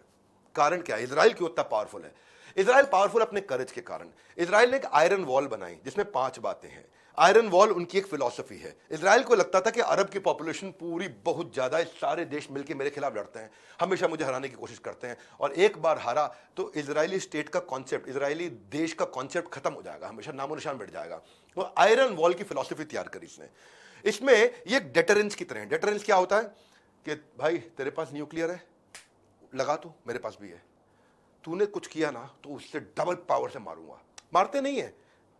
कारण क्या है? इजराइल क्यों इतना पावरफुल है? इजराइल पावरफुल अपने करेज के कारण। इजराइल ने एक आयरन वॉल बनाई जिसमें 5 बातें हैं। आयरन वॉल उनकी एक फिलॉसफी है। इजराइल को लगता था कि अरब की पॉपुलेशन पूरी बहुत ज्यादा है, सारे देश मिलकर मेरे खिलाफ लड़ते हैं, हमेशा मुझे हराने की कोशिश करते हैं, और एक बार हारा तो इजरायली स्टेट का कॉन्सेप्ट, इजरायली देश का कॉन्सेप्ट खत्म हो जाएगा, हमेशा नामो निशान बैठ जाएगा। तो आयरन वॉल की फिलॉसफी तैयार करी इसने। इसमें ये एक डेटरेंस की तरह है। डेटरेंस क्या होता है कि भाई तेरे पास न्यूक्लियर है, लगा तू, मेरे पास भी है, तूने कुछ किया ना तो उससे डबल पावर से मारूंगा। मारते नहीं है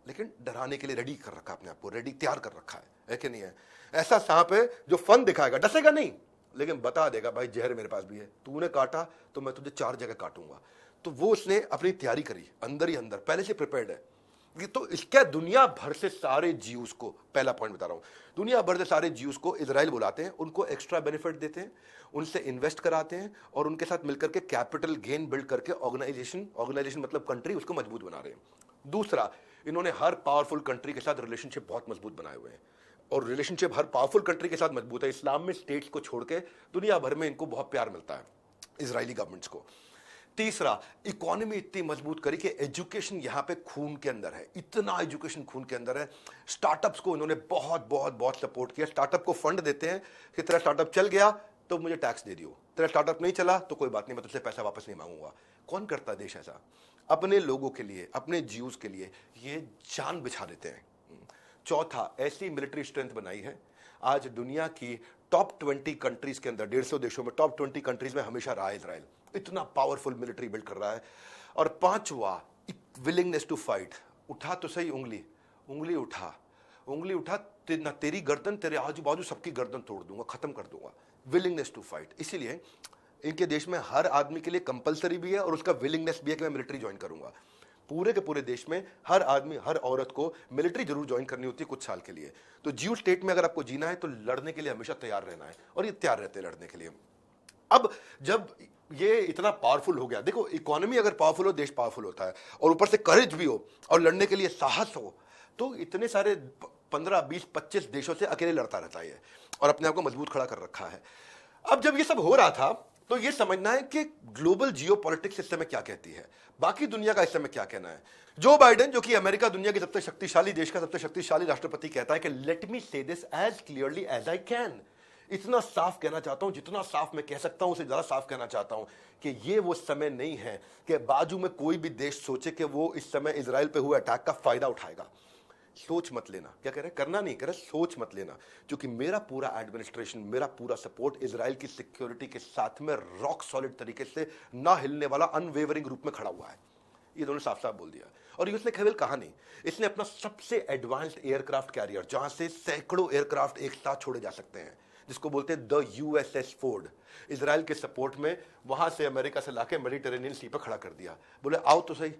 लेकिन डराने के लिए रेडी कर रखा, अपने आप को रेडी तैयार कर रखा है कि नहीं है? ऐसा सांप है जो फन दिखाएगा, डसेगा नहीं लेकिन बता देगा भाई जहर मेरे पास भी है, तूने काटा तो मैं तुझे 4 जगह काटूंगा। तो वो उसने अपनी तैयारी करी, अंदर ही अंदर पहले से प्रिपेयर्ड है। तो इसका दुनिया भर से सारे जीव्स को, पहला पॉइंट बता रहा हूं, दुनिया भर से सारे जीव्स को इजराइल बुलाते हैं, उनको एक्स्ट्रा बेनिफिट देते हैं, उनसे इन्वेस्ट कराते हैं और उनके साथ मिलकर के कैपिटल गेन बिल्ड करके ऑर्गेनाइजेशन मतलब कंट्री, उसको मजबूत बना रहे हैं। दूसरा, इन्होंने हर पावरफुल कंट्री के साथ रिलेशनशिप बहुत मजबूत बनाए हुए हैं, और रिलेशनशिप हर पावरफुल कंट्री के साथ मजबूत है। इस्लाम में स्टेट्स को छोड़ के दुनिया भर में इनको बहुत प्यार मिलता है इजरायली गवर्नमेंट्स को। तीसरा, इकोनॉमी इतनी मजबूत करी कि एजुकेशन यहां पे खून के अंदर है, इतना एजुकेशन खून के अंदर है। स्टार्टअप्स को इन्होंने बहुत बहुत बहुत सपोर्ट किया। स्टार्टअप को फंड देते हैं कि तेरा स्टार्टअप चल गया तो मुझे टैक्स दे दियो, तेरा स्टार्टअप नहीं चला तो कोई बात नहीं, मैं तुझसे पैसा वापस नहीं मांगूंगा। कौन करता देश ऐसा? अपने लोगों के लिए, अपने जीव्स के लिए ये जान बिछा देते हैं। चौथा, ऐसी मिलिट्री स्ट्रेंथ बनाई है, आज दुनिया की टॉप 20 कंट्रीज के अंदर, 150 देशों में टॉप 20 कंट्रीज में हमेशा रहा है इजराइल। इतना पावरफुल मिलिट्री बिल्ड कर रहा है। और पांचवा, विलिंगनेस टू फाइट। उठा तो सही उंगली, उंगली उठा, ना तेरी गर्दन, तेरे आजू बाजू सबकी गर्दन तोड़ दूंगा, खत्म कर दूंगा। Willingness to fight. इसीलिए इनके देश में हर आदमी के लिए कंपलसरी भी है और उसका विलिंगनेस भी है कि मैं मिलिट्री ज्वाइन करूंगा। पूरे के पूरे देश में हर आदमी, हर औरत को मिलिट्री जरूर ज्वाइन करनी होती है कुछ साल के लिए। तो जीव स्टेट में अगर आपको जीना है तो लड़ने के लिए हमेशा तैयार रहना है, और ये तैयार रहते हैं लड़ने के लिए। अब जब ये इतना पावरफुल हो गया। देखो इकोनॉमी अगर पावरफुल हो, देश पावरफुल होता है, और ऊपर से करेज भी हो और लड़ने के लिए साहस हो, तो इतने सारे 15, 20, 25 देशों से अकेले लड़ता रहता है और अपने आप को मजबूत खड़ा कर रखा है। अब जब ये सब हो रहा था तो ये समझना है कि ग्लोबल जियोपॉलिटिक्स इस समय क्या कहती है, बाकी दुनिया का इस समय क्या कहना है। जो बाइडेन, जो कि अमेरिका दुनिया के सबसे शक्तिशाली देश का सबसे शक्तिशाली राष्ट्रपति, कहता है कि let me say this as clearly as I can. इतना साफ कहना चाहता हूं, जितना साफ मैं कह सकता हूं उससे ज्यादा साफ कहना चाहता हूं कि ये वो समय नहीं है कि बाजू में कोई भी देश सोचे कि वो इस समय इजराइल पे हुए अटैक का फायदा उठाएगा। सोच मत लेना। क्या कह रहे, करना नहीं, कह रहे सोच मत लेना, क्योंकि मेरा पूरा एडमिनिस्ट्रेशन, मेरा पूरा सपोर्ट इजराइल की सिक्योरिटी के साथ में रॉक सॉलिड तरीके से ना हिलने वाला अनवेवरिंग रूप में खड़ा हुआ है। ये दोनों साफ साफ बोल दिया। और ये उसने केवल कहा नहीं, इसने अपना सबसे एडवांस्ड एयरक्राफ्ट कैरियर, जहां से सैकड़ों एयरक्राफ्ट एक साथ छोड़े जा सकते हैं, जिसको बोलते हैं द यूएसएस फोर्ड, इजराइल के सपोर्ट में वहां से अमेरिका से लाके मेडिटेरेनियन सी पर खड़ा कर दिया। बोले आओ तो सही,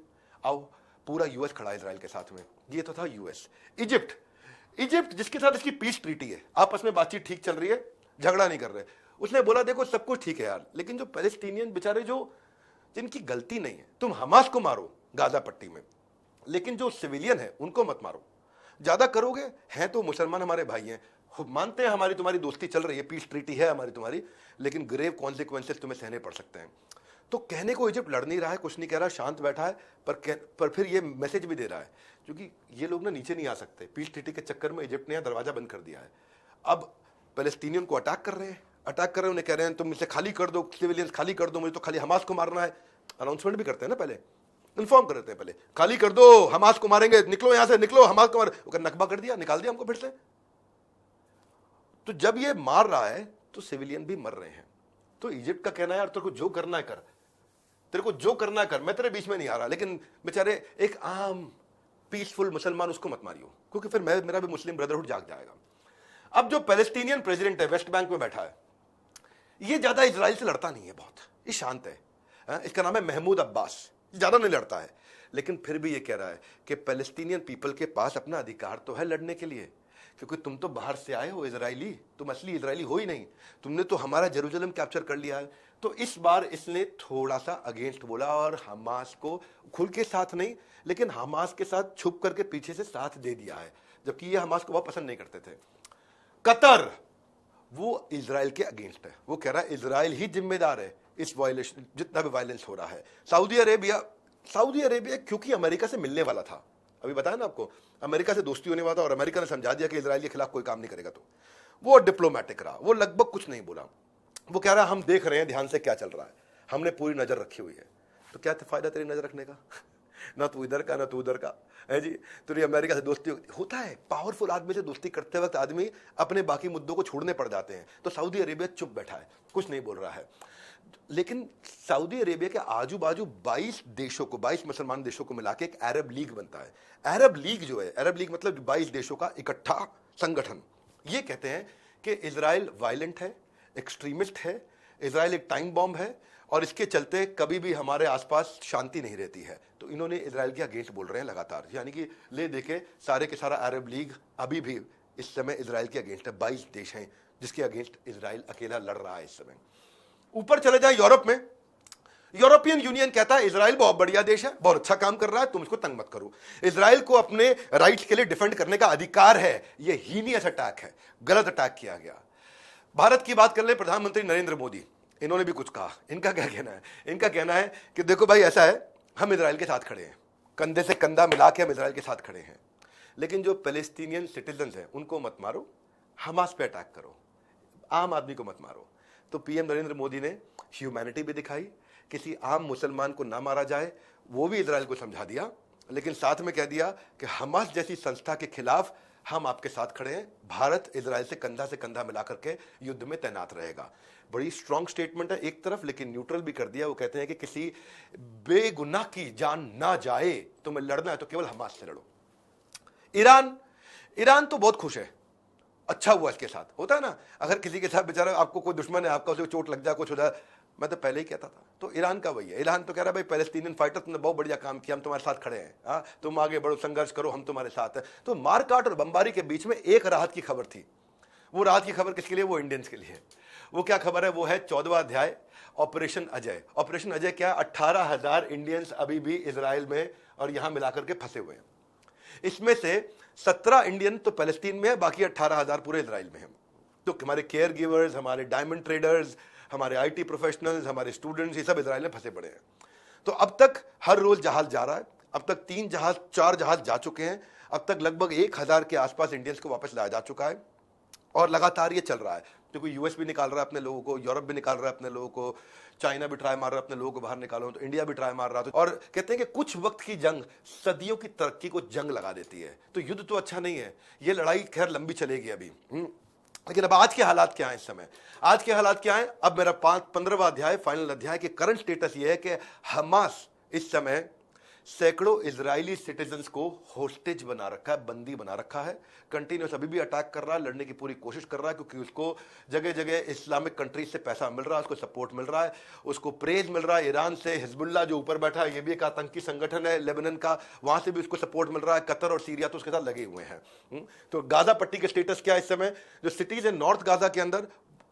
आओ। पूरा यूएस खड़ा इजराइल के साथ में। ये तो था यूएस। इजिप्ट जिसके साथ इसकी पीस ट्रीटी है, आपस में बातचीत ठीक चल रही है, झगड़ा नहीं कर रहे, उसने बोला देखो सब कुछ ठीक है यार, लेकिन जो पैलेस्टीनियन बेचारे जिनकी गलती नहीं है, तुम हमास को मारो गाजा पट्टी में, लेकिन जो सिविलियन है उनको मत मारो। ज्यादा करोगे, हैं तो मुसलमान हमारे भाई हैं, मानते हैं हमारी तुम्हारी दोस्ती चल रही है, पीस ट्रीटी है हमारी तुम्हारी, लेकिन ग्रेव कॉन्सिक्वेंसेस तुम्हें सहने पड़ सकते हैं। तो कहने को इजिप्ट लड़ नहीं रहा है, कुछ नहीं कह रहा, शांत बैठा है, पर फिर ये मैसेज भी दे रहा है, क्योंकि ये लोग ना नीचे नहीं आ सकते। पीस ट्रीटी के चक्कर में इजिप्ट ने यहाँ दरवाजा बंद कर दिया है। अब पैलेस्टीनियन को अटैक कर रहे हैं, उन्हें कह रहे हैं तुम इसे खाली कर दो, सिविलियंस खाली कर दो, मुझे तो खाली हमास को मारना है। अनाउंसमेंट भी करते हैं ना, पहले इन्फॉर्म कर देते हैं, पहले खाली कर दो, हमास को मारेंगे, निकलो यहां से, निकलो, हमास को मार, नकबा कर दिया, निकाल दिया हमको फिर से। तो जब ये मार रहा है तो सिविलियन भी मर रहे हैं। तो इजिप्ट का कहना है यार तेरे को जो करना है कर, तेरे को जो करना है कर, मैं तेरे बीच में नहीं आ रहा, लेकिन बेचारे एक आम पीसफुल मुसलमान उसको मत मारियो, क्योंकि फिर मेरा भी मुस्लिम ब्रदरहुड जाग जाएगा। अब जो पैलेस्टीनियन प्रेसिडेंट है, वेस्ट बैंक में बैठा है, ये ज्यादा इजराइल से लड़ता नहीं है, बहुत ये शांत है। इसका नाम है महमूद अब्बास, ज्यादा नहीं लड़ता है, लेकिन फिर भी ये कह रहा है कि पैलेस्टीनियन पीपल के पास अपना अधिकार तो है लड़ने के लिए, क्योंकि तुम तो बाहर से आए हो इजरायली, तुम असली इजरायली हो ही नहीं, तुमने तो हमारा जेरूसलम कैप्चर कर लिया है। तो इस बार इसने थोड़ा सा अगेंस्ट बोला और हमास को खुल के साथ नहीं, लेकिन हमास के साथ छुप करके पीछे से साथ दे दिया है, जबकि ये हमास को बहुत पसंद नहीं करते थे। कतर, वो इजराइल के अगेंस्ट है, वो कह रहा है इजराइल ही जिम्मेदार है इस वायलेशन, जितना भी वायलेंस हो रहा है। सऊदी अरेबिया क्योंकि अमेरिका से मिलने वाला था, अभी बताया ना आपको, अमेरिका से दोस्ती होने वाला था, और अमेरिका ने समझा दिया कि इजराइल के खिलाफ कोई काम नहीं करेगा, तो वो डिप्लोमेटिक रहा, वो लगभग कुछ नहीं बोला। वो कह रहा है हम देख रहे हैं ध्यान से क्या चल रहा है, हमने पूरी नजर रखी हुई है। तो क्या फायदा तेरी नजर रखने का ना तू इधर का ना तू उधर का है जी। तेरी अमेरिका से दोस्ती होता है, पावरफुल आदमी से दोस्ती करते वक्त आदमी अपने बाकी मुद्दों को छोड़ने पड़ जाते हैं। तो सऊदी अरेबिया चुप बैठा है, कुछ नहीं बोल रहा है, लेकिन सऊदी अरेबिया के आजू बाजू 22 देशों को, 22 मुसलमान देशों को मिला के एक अरब लीग बनता है। अरब लीग जो है, अरब लीग मतलब 22 देशों का इकट्ठा संगठन। ये कहते हैं कि इजराइल वायलेंट है, एक्सट्रीमिस्ट है, इजराइल एक टाइम बॉम्ब है, और इसके चलते कभी भी हमारे आसपास शांति नहीं रहती है। तो इन्होंने इजराइल के अगेंस्ट बोल रहे हैं लगातार, यानी कि ले देखे सारे के सारा अरब लीग अभी भी इस समय इजराइल के अगेंस्ट है। 22 देश हैं जिसके अगेंस्ट इजराइल अकेला लड़ रहा है इस समय। ऊपर चले जाए यूरोप में, यूरोपियन यूनियन कहता है इजराइल बहुत बढ़िया देश है, बहुत अच्छा काम कर रहा है, तुम इसको तंग मत करो, इजराइल को अपने राइट्स के लिए डिफेंड करने का अधिकार है, यह हीनियस अटैक है, गलत अटैक किया गया। भारत की बात कर ले, प्रधानमंत्री नरेंद्र मोदी, इन्होंने भी कुछ कहा। इनका क्या कहना है? इनका कहना है कि देखो भाई ऐसा है, हम इजराइल के साथ खड़े हैं, कंधे से कंधा मिला के हम इजराइल के साथ खड़े हैं, लेकिन जो पैलेस्टीनियन सिटीजन हैं उनको मत मारो, हमास पे अटैक करो, आम आदमी को मत मारो। तो पीएम नरेंद्र मोदी ने ह्यूमैनिटी भी दिखाई, किसी आम मुसलमान को ना मारा जाए वो भी इजराइल को समझा दिया, लेकिन साथ में कह दिया कि हमास जैसी संस्था के खिलाफ हम आपके साथ खड़े हैं, भारत इजराइल से कंधा मिला करके युद्ध में तैनात रहेगा। बड़ी स्ट्रॉन्ग स्टेटमेंट है एक तरफ, लेकिन न्यूट्रल भी कर दिया। वो कहते हैं कि किसी बेगुनाह की जान ना जाए, तुम्हें लड़ना है तो केवल हमास से लड़ो। ईरान तो बहुत खुश है, अच्छा हुआ इसके साथ, होता है ना, अगर किसी के साथ बेचारा आपको कोई दुश्मन है, आपका उसे चोट लग जाए, कुछ हो जाए, मैं तो पहले ही कहता था। तो ईरान का वही है, ईरान तो कह रहा है भाई पैलेस्टीनियन फाइटर तुमने बहुत बढ़िया काम किया, हम तुम्हारे साथ खड़े हैं, हाँ तुम आगे बढ़ो, संघर्ष करो, हम तुम्हारे साथ हैं। तो मारकाट और बमबारी के बीच में एक राहत की खबर थी। वो राहत की खबर किसके लिए? वो इंडियंस के लिए। वो क्या खबर है? वो है 14वां अध्याय ऑपरेशन अजय। ऑपरेशन अजय क्या? 18,000 इंडियंस अभी भी इजराइल में और यहां मिलाकर के फंसे हुए हैं। इसमें से 17 इंडियन तो पैलेस्टीन में है, बाकी 18,000 पूरे इजराइल में हैं। तो हमारे केयर गिवर्स, हमारे डायमंड ट्रेडर्स, हमारे आईटी प्रोफेशनल्स, हमारे स्टूडेंट्स, ये सब इजराइल में फंसे पड़े हैं। तो अब तक हर रोज जहाज जा रहा है, अब तक 3 जहाज 4 जहाज जा चुके हैं, अब तक लगभग 1,000 के आसपास इंडियंस को वापस लाया जा चुका है और लगातार ये चल रहा है। क्योंकि यूएस भी निकाल रहा है अपने लोगों को, यूरोप भी निकाल रहा है अपने लोगों को, चाइना भी ट्राई मार रहा है अपने लोगों को बाहर निकालो, तो इंडिया भी ट्राई मार रहा है। और कहते हैं कि कुछ वक्त की जंग सदियों की तरक्की को जंग लगा देती है। तो युद्ध तो अच्छा नहीं है, ये लड़ाई खैर लंबी चलेगी अभी। लेकिन अब आज के हालात क्या है इस समय? आज के हालात क्या है? अब मेरा 15वां अध्याय, फाइनल अध्याय के करंट स्टेटस ये है कि हमास इस समय सैकड़ों इजरायली सिटीजन्स को होस्टेज बना रखा है, बंदी बना रखा है। कंटिन्यूस अभी भी अटैक कर रहा है, लड़ने की पूरी कोशिश कर रहा है, क्योंकि उसको जगह जगह इस्लामिक कंट्रीज से पैसा मिल रहा है, उसको सपोर्ट मिल रहा है, उसको प्रेज मिल रहा है। ईरान से हिजबुल्लाह जो ऊपर बैठा है, ये भी एक आतंकी संगठन है लेबनान का, वहां से भी उसको सपोर्ट मिल रहा है। कतर और सीरिया तो उसके साथ लगे हुए हैं। तो गाजा पट्टी के स्टेटस क्या है इस समय? जो सिटीज है नॉर्थ गाजा के अंदर,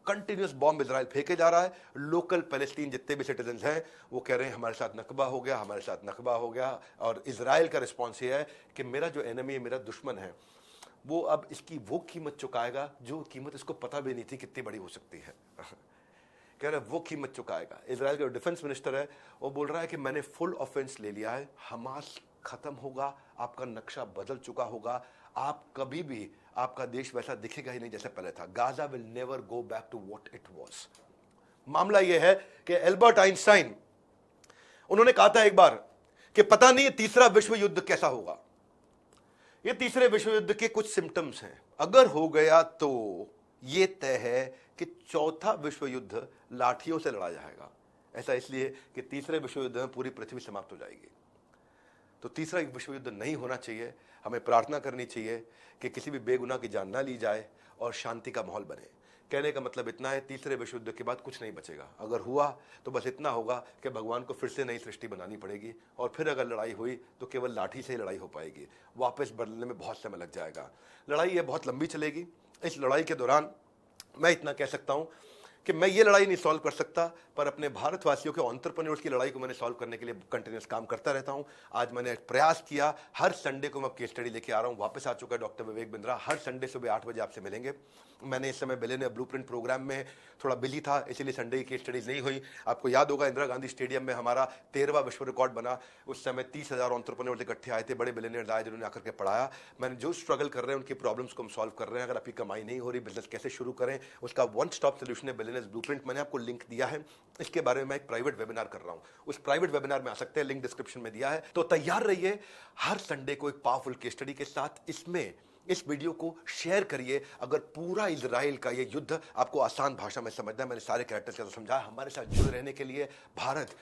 कंटिन्यूस बॉम्ब इजराइल फेंके जा रहा है। लोकल पैलेस्टीन जितने भी सिटीजन हैं वो कह रहे हैं हमारे साथ नकबा हो गया, हमारे साथ नकबा हो गया। और इजराइल का रिस्पॉन्स ये है कि मेरा जो एनिमी है, मेरा दुश्मन है, वो अब इसकी वो कीमत चुकाएगा जो कीमत इसको पता भी नहीं थी कितनी बड़ी हो सकती है। कह रहे वो कीमत चुकाएगा। इजराइल का डिफेंस मिनिस्टर है वो बोल रहा है कि मैंने फुल ऑफेंस ले लिया है, हमास खत्म होगा, आपका नक्शा बदल चुका होगा, आप कभी भी आपका देश वैसा दिखेगा ही नहीं जैसे पहले था। Gaza will never go back to what it was. मामला यह है कि एल्बर्ट आइंस्टाइन, उन्होंने कहा था एक बार कि पता नहीं तीसरा विश्व युद्ध कैसा होगा। ये तीसरे विश्व युद्ध के कुछ सिम्टम्स हैं, अगर हो गया तो ये तय है कि चौथा विश्व युद्ध लाठियों से लड़ा जाएगा। ऐसा इसलिए कि तीसरे विश्व युद्ध में पूरी पृथ्वी समाप्त हो जाएगी। तो तीसरा विश्व युद्ध नहीं होना चाहिए। हमें प्रार्थना करनी चाहिए कि किसी भी बेगुनाह की जान ना ली जाए और शांति का माहौल बने। कहने का मतलब इतना है, तीसरे विश्व युद्ध के बाद कुछ नहीं बचेगा। अगर हुआ तो बस इतना होगा कि भगवान को फिर से नई सृष्टि बनानी पड़ेगी, और फिर अगर लड़ाई हुई तो केवल लाठी से ही लड़ाई हो पाएगी, वापस बदलने में बहुत समय लग जाएगा। लड़ाई ये बहुत लंबी चलेगी। इस लड़ाई के दौरान मैं इतना कह सकता हूँ कि मैं ये लड़ाई नहीं सॉल्व कर सकता, पर अपने भारतवासियों के एंटरप्रेन्योर्स की लड़ाई को मैंने सॉल्व करने के लिए कंटिन्यूस काम करता रहता हूँ। आज मैंने प्रयास किया, हर संडे को मैं केस स्टडी लेके आ रहा हूँ। वापस आ चुका है डॉक्टर विवेक बिंद्रा, हर संडे सुबह 8 बजे आपसे मिलेंगे। मैंने इस समय बिलियनियर ब्लूप्रिंट प्रोग्राम में थोड़ा बिजी था, इसीलिए संडे की केस स्टडीज नहीं हुई। आपको याद होगा इंदिरा गांधी स्टेडियम में हमारा 13वां विश्व रिकॉर्ड बना। उस समय 30,000 एंटरप्रेन्योर्स इकट्ठे आए थे, बड़े बिलियनियर्स आए जिन्होंने आकर के पढ़ाया। मैंने जो स्ट्रगल कर रहे हैं उनकी प्रॉब्लम्स को हम सॉल्व कर रहे हैं। अगर आपकी कमाई नहीं हो रही, बिजनेस कैसे शुरू करें, उसका वन स्टॉप सोल्यूशन है बिलियनियर्स ब्लूप्रिंट। मैंने आपको लिंक दिया है, इसके बारे में मैं एक प्राइवेट वेबिनार कर रहा हूं। उस प्राइवेट वेबिनार में आ सकते हैं, लिंक डिस्क्रिप्शन में दिया है। तो तैयार रहिए हर संडे को एक पावरफुल केस स्टडी के साथ। इसमें इस वीडियो को शेयर करिए। अगर पूरा इजराइल का ये युद्ध आपको आसान भाषा में समझना है, मैंने सारे कैरेक्टर्स के साथ समझाया। हमारे साथ जुड़े रहने के लिए भारत